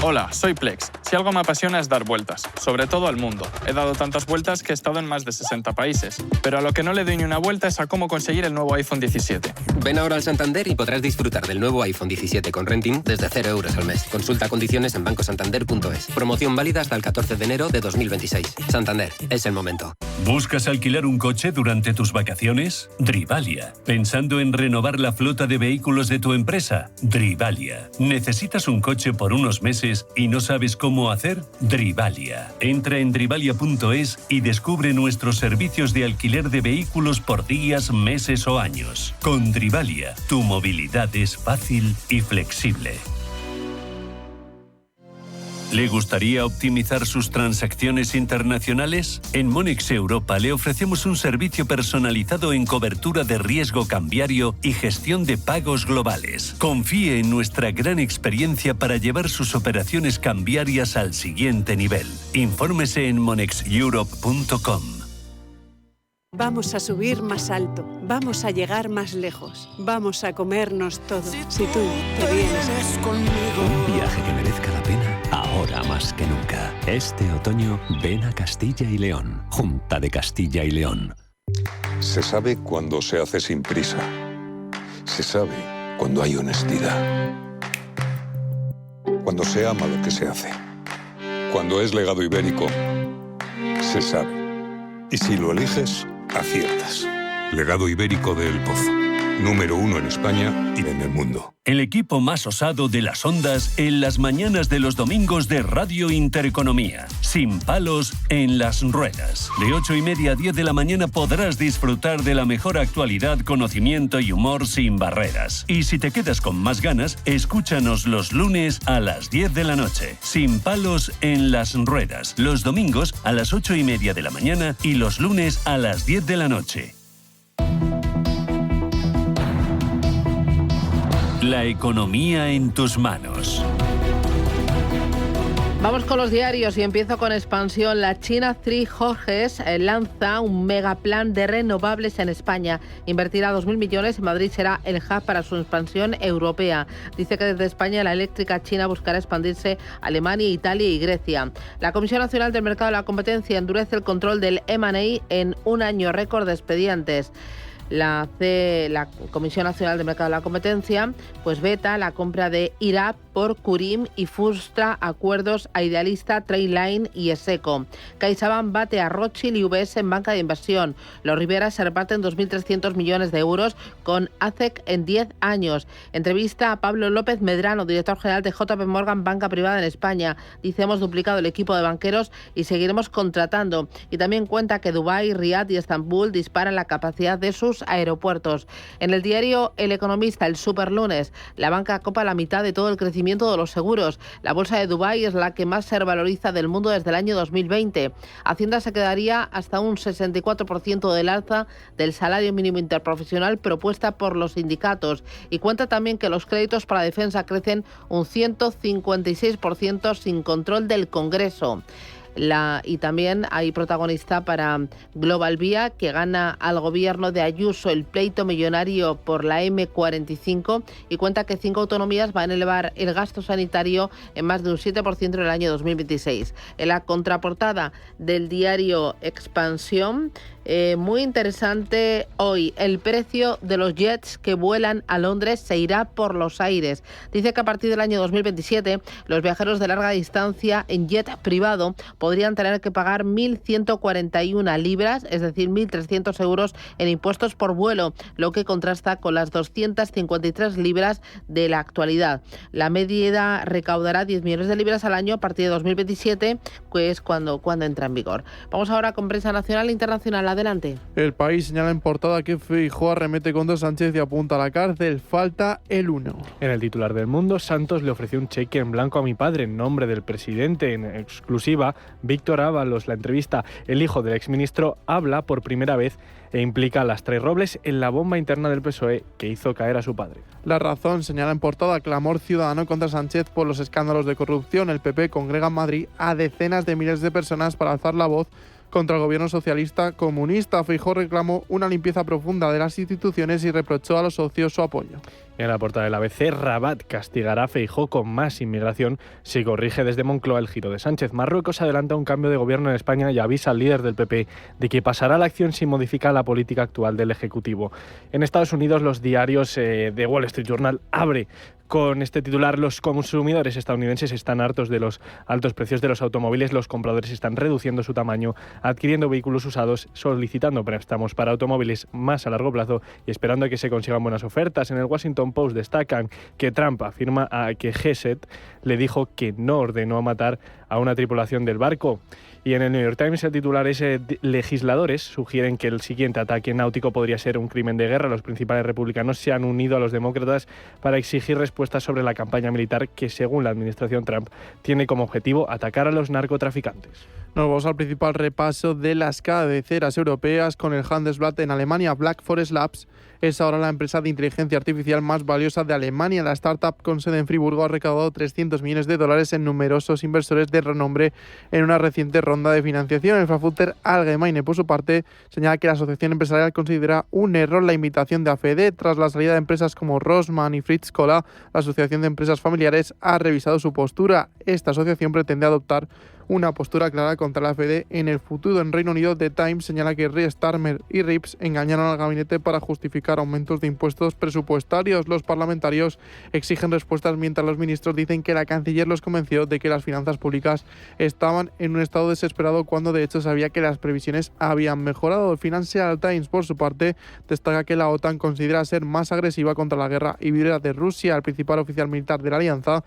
Hola, soy Plex. Si algo me apasiona es dar vueltas, sobre todo al mundo. He dado tantas vueltas que he estado en más de 60 países. Pero a lo que no le doy ni una vuelta es a cómo conseguir el nuevo iPhone 17. Ven ahora al Santander y podrás disfrutar del nuevo iPhone 17 con renting desde 0 euros al mes. Consulta condiciones en bancosantander.es. Promoción válida hasta el 14 de enero de 2026. Santander, es el momento. ¿Buscas alquilar un coche durante tus vacaciones? Drivalia. ¿Pensando en renovar la flota de vehículos de tu empresa? Drivalia. ¿Necesitas un coche por unos meses y no sabes cómo hacer? Drivalia. Entra en drivalia.es y descubre nuestros servicios de alquiler de vehículos por días, meses o años. Con Drivalia, tu movilidad es fácil y flexible. ¿Le gustaría optimizar sus transacciones internacionales? En Monex Europa le ofrecemos un servicio personalizado en cobertura de riesgo cambiario y gestión de pagos globales. Confíe en nuestra gran experiencia para llevar sus operaciones cambiarias al siguiente nivel. Infórmese en monexeurope.com. Vamos a subir más alto, vamos a llegar más lejos, vamos a comernos todo. Si tú te vienes conmigo. Un viaje que merezca la pena, ahora más que nunca. Este otoño, ven a Castilla y León, Junta de Castilla y León. Se sabe cuando se hace sin prisa. Se sabe cuando hay honestidad. Cuando se ama lo que se hace. Cuando es legado ibérico, se sabe. Y si lo eliges, aciertas. Legado ibérico de El Pozo. Número 1 en España y en el mundo. El equipo más osado de las ondas en las mañanas de los domingos de Radio Intereconomía. Sin palos en las ruedas. De 8:30 a 10 de la mañana podrás disfrutar de la mejor actualidad, conocimiento y humor sin barreras. Y si te quedas con más ganas, escúchanos los lunes a las 10 de la noche. Sin palos en las ruedas. Los domingos a las 8:30 de la mañana y los lunes a las 10 de la noche. La economía en tus manos. Vamos con los diarios y empiezo con Expansión. La China Three Gorges lanza un megaplan de renovables en España. Invertirá 2.000 millones. En Madrid será el hub para su expansión europea. Dice que desde España la eléctrica china buscará expandirse a Alemania, Italia y Grecia. La Comisión Nacional del Mercado de la Competencia endurece el control del M&A en un año récord de expedientes. La Comisión Nacional del Mercado de la Competencia pues veta la compra de IRAP por Curim y frustra acuerdos a Idealista, Trainline y Eseco. CaixaBank bate a Rothschild y UBS en banca de inversión. Los Rivera se reparten 2.300 millones de euros con ACEC en 10 años. Entrevista a Pablo López Medrano, director general de JP Morgan Banca Privada en España. Dice: hemos duplicado el equipo de banqueros y seguiremos contratando. Y también cuenta que Dubái, Riad y Estambul disparan la capacidad de sus sus aeropuertos. En el diario El Economista, el superlunes, la banca copa la mitad de todo el crecimiento de los seguros. La bolsa de Dubái es la que más se revaloriza del mundo desde el año 2020. Hacienda se quedaría hasta un 64% del alza del salario mínimo interprofesional propuesta por los sindicatos, y cuenta también que los créditos para defensa crecen un 156% sin control del Congreso. Y también hay protagonista para Global Vía, que gana al gobierno de Ayuso el pleito millonario por la M45 y cuenta que 5 autonomías van a elevar el gasto sanitario en más de un 7% en el año 2026. En la contraportada del diario Expansión, muy interesante hoy, el precio de los jets que vuelan a Londres se irá por los aires. Dice que a partir del año 2027 los viajeros de larga distancia en jet privado podrían tener que pagar 1.141 libras, es decir, 1.300 euros en impuestos por vuelo, lo que contrasta con las 253 libras de la actualidad. La medida recaudará 10 millones de libras al año a partir de 2027, que es cuando entra en vigor. Vamos ahora con prensa nacional e internacional. Adelante. El País señala en portada que Feijóo arremete contra Sánchez y apunta a la cárcel. Falta el 1. En el titular del Mundo, Santos le ofreció un cheque en blanco a mi padre en nombre del presidente. En exclusiva, Víctor Ábalos, la entrevista. El hijo del exministro habla por primera vez e implica a Lastra y Robles en la bomba interna del PSOE que hizo caer a su padre. La Razón señala en portada clamor ciudadano contra Sánchez por los escándalos de corrupción. El PP congrega en Madrid a decenas de miles de personas para alzar la voz contra el gobierno socialista comunista. Feijóo reclamó una limpieza profunda de las instituciones y reprochó a los socios su apoyo. En la portada del ABC, Rabat castigará a Feijóo con más inmigración si corrige desde Moncloa el giro de Sánchez. Marruecos adelanta un cambio de gobierno en España y avisa al líder del PP de que pasará a la acción si modifica la política actual del Ejecutivo. En Estados Unidos, los diarios de Wall Street Journal abre con este titular: los consumidores estadounidenses están hartos de los altos precios de los automóviles, los compradores están reduciendo su tamaño, adquiriendo vehículos usados, solicitando préstamos para automóviles más a largo plazo y esperando a que se consigan buenas ofertas. En el Washington Post destacan que Trump afirma que Gesed le dijo que no ordenó matar a una tripulación del barco. Y en el New York Times el titular es: legisladores sugieren que el siguiente ataque náutico podría ser un crimen de guerra. Los principales republicanos se han unido a los demócratas para exigir respuestas sobre la campaña militar que, según la administración Trump, tiene como objetivo atacar a los narcotraficantes. Nos vamos al principal repaso de las cabeceras europeas con el Handelsblatt en Alemania. Black Forest Labs es ahora la empresa de inteligencia artificial más valiosa de Alemania. La startup con sede en Friburgo ha recaudado $300 millones en numerosos inversores de renombre en una reciente ronda de financiación. El Frankfurter Allgemeine, por su parte, señala que la asociación empresarial considera un error la invitación de AfD. Tras la salida de empresas como Rossmann y Fritz Kohler, la Asociación de Empresas Familiares ha revisado su postura. Esta asociación pretende adoptar una postura clara contra la AfD en el futuro. En Reino Unido, The Times señala que Starmer y Rips engañaron al gabinete para justificar aumentos de impuestos presupuestarios. Los parlamentarios exigen respuestas mientras los ministros dicen que la canciller los convenció de que las finanzas públicas estaban en un estado desesperado cuando de hecho sabía que las previsiones habían mejorado. El Financial Times, por su parte, destaca que la OTAN considera ser más agresiva contra la guerra híbrida de Rusia. El principal oficial militar de la alianza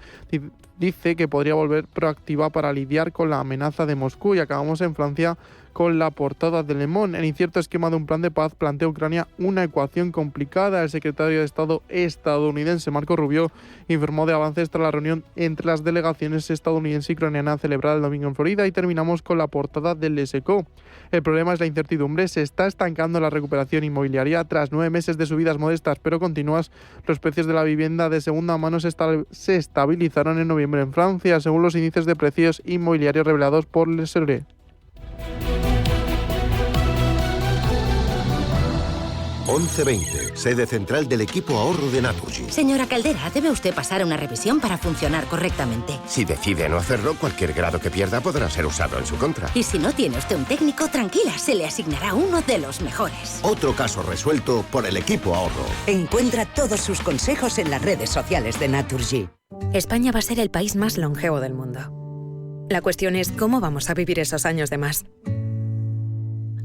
dice que podría volver proactiva para lidiar con la amenaza de Moscú. Y acabamos en Francia con la portada de Le Monde. El incierto esquema de un plan de paz plantea a Ucrania una ecuación complicada. El secretario de Estado estadounidense Marco Rubio informó de avances tras la reunión entre las delegaciones estadounidense y ucraniana celebrada el domingo en Florida. Y terminamos con la portada del Les Echos. El problema es la incertidumbre. Se está estancando la recuperación inmobiliaria. Tras 9 meses de subidas modestas pero continuas, los precios de la vivienda de segunda mano se estabilizaron en noviembre en Francia, según los índices de precios inmobiliarios revelados por Le Segre. ...11:20, sede central del equipo ahorro de Naturgy. Señora Caldera, debe usted pasar una revisión para funcionar correctamente. Si decide no hacerlo, cualquier grado que pierda podrá ser usado en su contra. Y si no tiene usted un técnico, tranquila, se le asignará uno de los mejores. Otro caso resuelto por el equipo ahorro. Encuentra todos sus consejos en las redes sociales de Naturgy. España va a ser el país más longevo del mundo. La cuestión es cómo vamos a vivir esos años de más.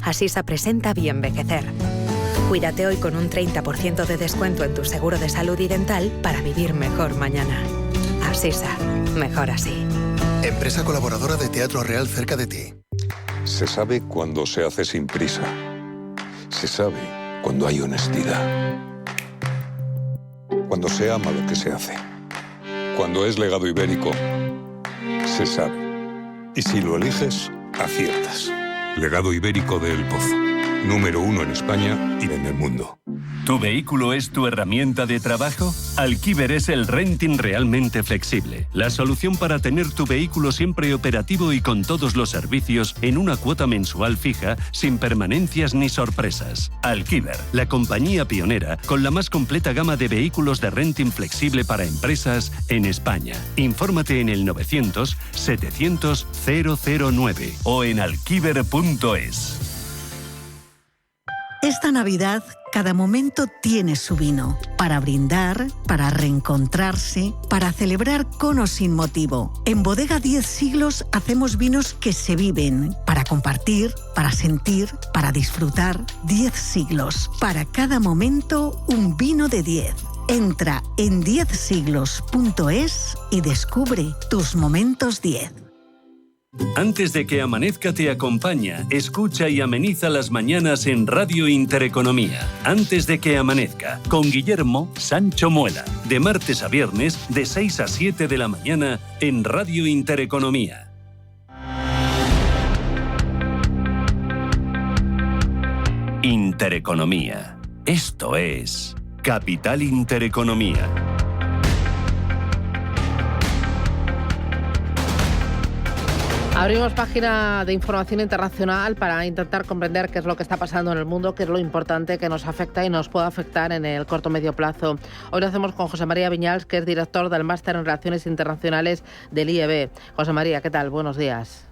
Asisa presenta Bienvejecer. Cuídate hoy con un 30% de descuento en tu seguro de salud y dental para vivir mejor mañana. Asisa, mejor así. Empresa colaboradora de Teatro Real cerca de ti. Se sabe cuando se hace sin prisa. Se sabe cuando hay honestidad, cuando se ama lo que se hace, cuando es legado ibérico, se sabe. Y si lo eliges, aciertas. Legado ibérico de El Pozo. Número 1 en España y en el mundo. ¿Tu vehículo es tu herramienta de trabajo? Alquiver es el renting realmente flexible. La solución para tener tu vehículo siempre operativo y con todos los servicios en una cuota mensual fija, sin permanencias ni sorpresas. Alquiver, la compañía pionera con la más completa gama de vehículos de renting flexible para empresas en España. Infórmate en el 900 700 009 o en alquiver.es. Esta Navidad, cada momento tiene su vino. Para brindar, para reencontrarse, para celebrar con o sin motivo. En Bodega 10 Siglos hacemos vinos que se viven. Para compartir, para sentir, para disfrutar. 10 siglos. Para cada momento, un vino de 10. Entra en 10siglos.es y descubre tus momentos 10. Antes de que amanezca te acompaña, escucha y ameniza las mañanas en Radio Intereconomía. Antes de que amanezca, con Guillermo Sancho Muela. De martes a viernes, de 6 a 7 de la mañana, en Radio Intereconomía. Intereconomía. Esto es Capital Intereconomía. Abrimos página de información internacional para intentar comprender qué es lo que está pasando en el mundo, qué es lo importante que nos afecta y nos puede afectar en el corto medio plazo. Hoy lo hacemos con José María Viñals, que es director del Máster en Relaciones Internacionales del IEB. José María, ¿qué tal? Buenos días.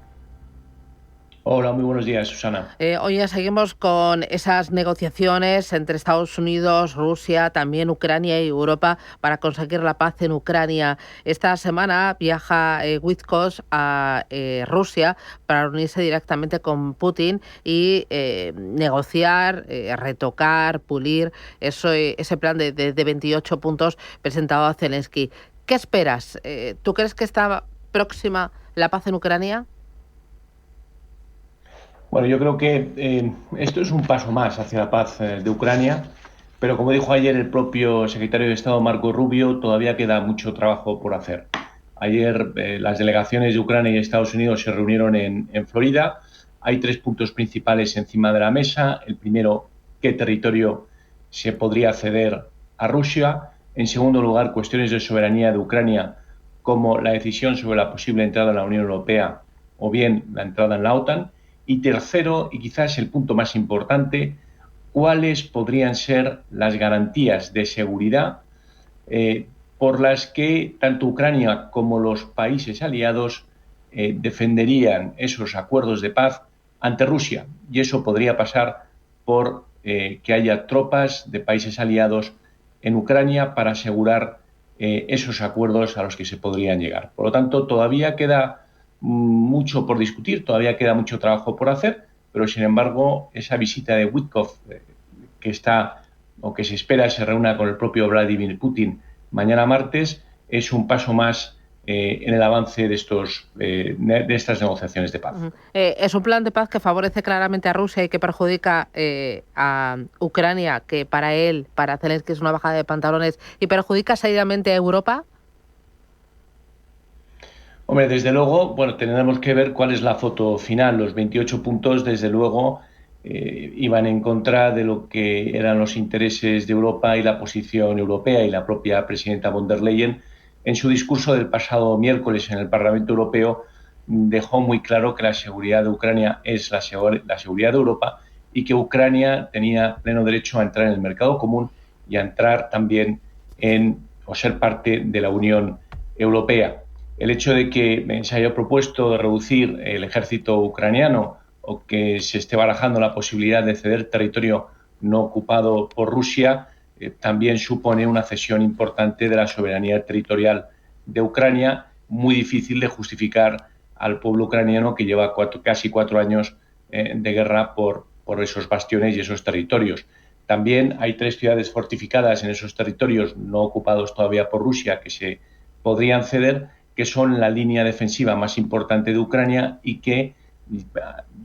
Hola, muy buenos días, Susana. Hoy ya seguimos con esas negociaciones entre Estados Unidos, Rusia, también Ucrania y Europa para conseguir la paz en Ucrania. Esta semana viaja Witkoff a Rusia para reunirse directamente con Putin y negociar, retocar, pulir ese plan de 28 puntos presentado a Zelensky. ¿Qué esperas? ¿Tú crees que está próxima la paz en Ucrania? Bueno, yo creo que esto es un paso más hacia la paz de Ucrania, pero como dijo ayer el propio secretario de Estado Marco Rubio, todavía queda mucho trabajo por hacer. Ayer las delegaciones de Ucrania y Estados Unidos se reunieron en Florida. Hay 3 puntos principales encima de la mesa. El primero, qué territorio se podría ceder a Rusia. En segundo lugar, cuestiones de soberanía de Ucrania, como la decisión sobre la posible entrada en la Unión Europea o bien la entrada en la OTAN. Y tercero, y quizás el punto más importante, cuáles podrían ser las garantías de seguridad por las que tanto Ucrania como los países aliados defenderían esos acuerdos de paz ante Rusia. Y eso podría pasar por que haya tropas de países aliados en Ucrania para asegurar esos acuerdos a los que se podrían llegar. Por lo tanto, todavía queda mucho por discutir, todavía queda mucho trabajo por hacer, pero sin embargo esa visita de Witkoff que se espera se reúna con el propio Vladimir Putin mañana martes es un paso más en el avance de estas negociaciones de paz. Es un plan de paz que favorece claramente a Rusia y que perjudica a Ucrania, que para Zelensky es una bajada de pantalones, y perjudica seriamente a Europa. Hombre, desde luego, bueno, tendremos que ver cuál es la foto final. Los 28 puntos, desde luego, iban en contra de lo que eran los intereses de Europa y la posición europea, y la propia presidenta von der Leyen, en su discurso del pasado miércoles en el Parlamento Europeo, dejó muy claro que la seguridad de Ucrania es la seguridad de Europa y que Ucrania tenía pleno derecho a entrar en el mercado común y a entrar también o ser parte de la Unión Europea. El hecho de que se haya propuesto reducir el ejército ucraniano o que se esté barajando la posibilidad de ceder territorio no ocupado por Rusia también supone una cesión importante de la soberanía territorial de Ucrania, muy difícil de justificar al pueblo ucraniano que lleva casi 4 años de guerra por esos bastiones y esos territorios. También hay 3 ciudades fortificadas en esos territorios no ocupados todavía por Rusia que se podrían ceder, que son la línea defensiva más importante de Ucrania y que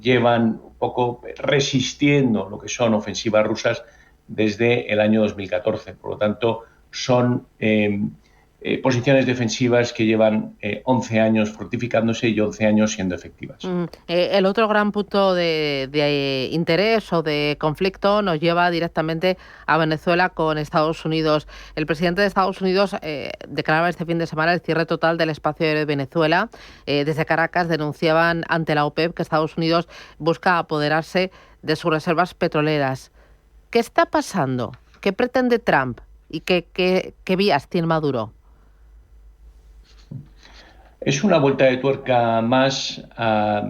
llevan un poco resistiendo lo que son ofensivas rusas desde el año 2014. Por lo tanto, son posiciones defensivas que llevan 11 años fortificándose y 11 años siendo efectivas. El otro gran punto de interés o de conflicto nos lleva directamente a Venezuela con Estados Unidos. El presidente de Estados Unidos declaraba este fin de semana el cierre total del espacio aéreo de Venezuela. Desde Caracas denunciaban ante la OPEP que Estados Unidos busca apoderarse de sus reservas petroleras. ¿Qué está pasando? ¿Qué pretende Trump? ¿Y qué vías tiene Maduro? Es una vuelta de tuerca más a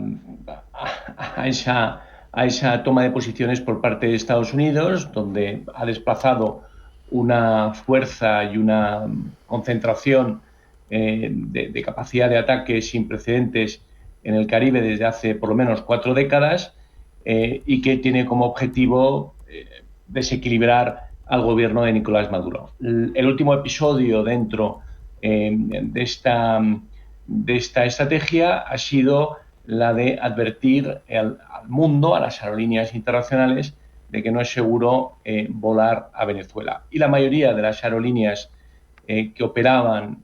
esa toma de posiciones por parte de Estados Unidos, donde ha desplazado una fuerza y una concentración de capacidad de ataque sin precedentes en el Caribe desde hace por lo menos 4 décadas y que tiene como objetivo desequilibrar al gobierno de Nicolás Maduro. El último episodio dentro de esta estrategia ha sido la de advertir al mundo, a las aerolíneas internacionales, de que no es seguro volar a Venezuela. Y la mayoría de las aerolíneas que operaban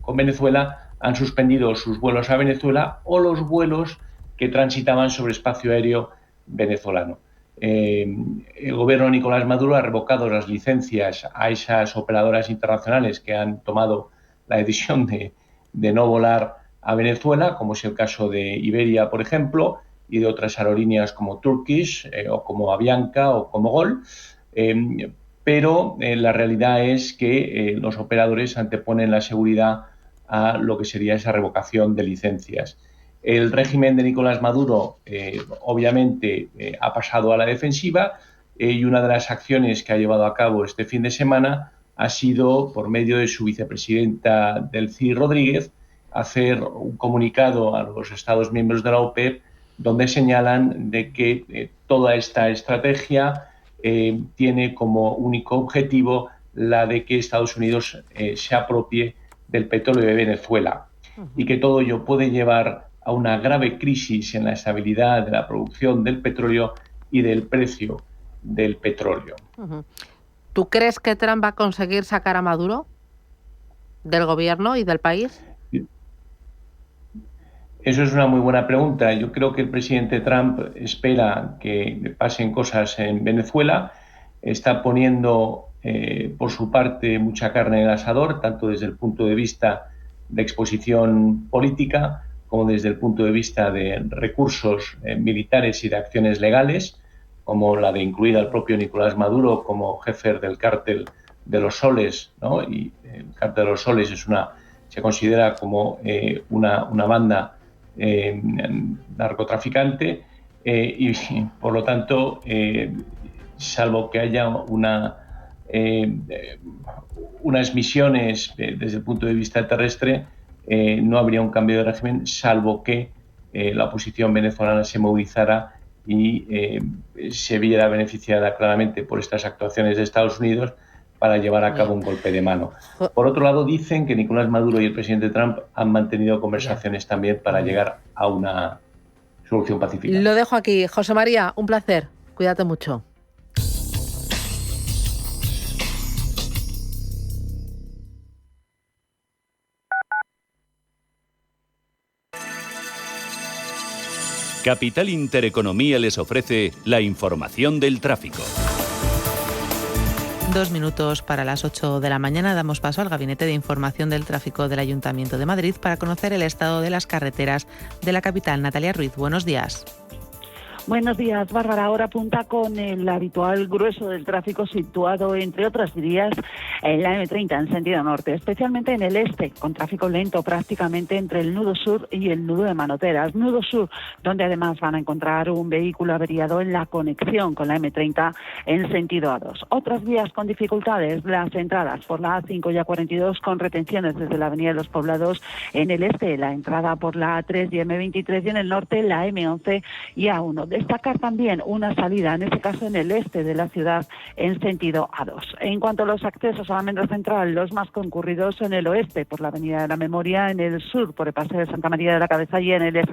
con Venezuela han suspendido sus vuelos a Venezuela o los vuelos que transitaban sobre espacio aéreo venezolano. El gobierno de Nicolás Maduro ha revocado las licencias a esas operadoras internacionales que han tomado la decisión de no volar a Venezuela, como es el caso de Iberia, por ejemplo, y de otras aerolíneas como Turkish o como Avianca o como Gol, pero la realidad es que los operadores anteponen la seguridad a lo que sería esa revocación de licencias. El régimen de Nicolás Maduro obviamente ha pasado a la defensiva y una de las acciones que ha llevado a cabo este fin de semana ha sido, por medio de su vicepresidenta Delcy Rodríguez, hacer un comunicado a los Estados miembros de la OPEP donde señalan de que toda esta estrategia tiene como único objetivo la de que Estados Unidos se apropie del petróleo de Venezuela y que todo ello puede llevar a una grave crisis en la estabilidad de la producción del petróleo y del precio del petróleo. ¿Tú crees que Trump va a conseguir sacar a Maduro del gobierno y del país? Eso es una muy buena pregunta. Yo creo que el presidente Trump espera que pasen cosas en Venezuela. Está poniendo por su parte mucha carne en el asador, tanto desde el punto de vista de exposición política como desde el punto de vista de recursos militares y de acciones legales, como la de incluir al propio Nicolás Maduro como jefe del cártel de los Soles, ¿no? Y el cártel de los Soles se considera como una banda narcotraficante y por lo tanto, salvo que haya unas misiones desde el punto de vista terrestre, no habría un cambio de régimen, salvo que la oposición venezolana se movilizara y se viera beneficiada claramente por estas actuaciones de Estados Unidos para llevar a cabo un golpe de mano. Por otro lado, dicen que Nicolás Maduro y el presidente Trump han mantenido conversaciones también para llegar a una solución pacífica. Lo dejo aquí. José María, un placer. Cuídate mucho. Capital Intereconomía les ofrece la información del tráfico. 2 minutos para las 8 de la mañana. Damos paso al Gabinete de Información del Tráfico del Ayuntamiento de Madrid para conocer el estado de las carreteras de la capital. Natalia Ruiz, buenos días. Buenos días, Bárbara. Ahora apunta con el habitual grueso del tráfico situado, entre otras vías, en la M30 en sentido norte, especialmente en el este, con tráfico lento prácticamente entre el nudo sur y el nudo de Manoteras. Nudo sur, donde además van a encontrar un vehículo averiado en la conexión con la M30 en sentido A2. Otras vías con dificultades, las entradas por la A5 y A42 con retenciones desde la Avenida de los Poblados en el este, la entrada por la A3 y M23 y en el norte la M11 y A1. Destacar también una salida, en este caso en el este de la ciudad, en sentido A2. En cuanto a los accesos a la Almendra Central, los más concurridos en el oeste, por la Avenida de la Memoria, en el sur, por el Paseo de Santa María de la Cabeza y en el este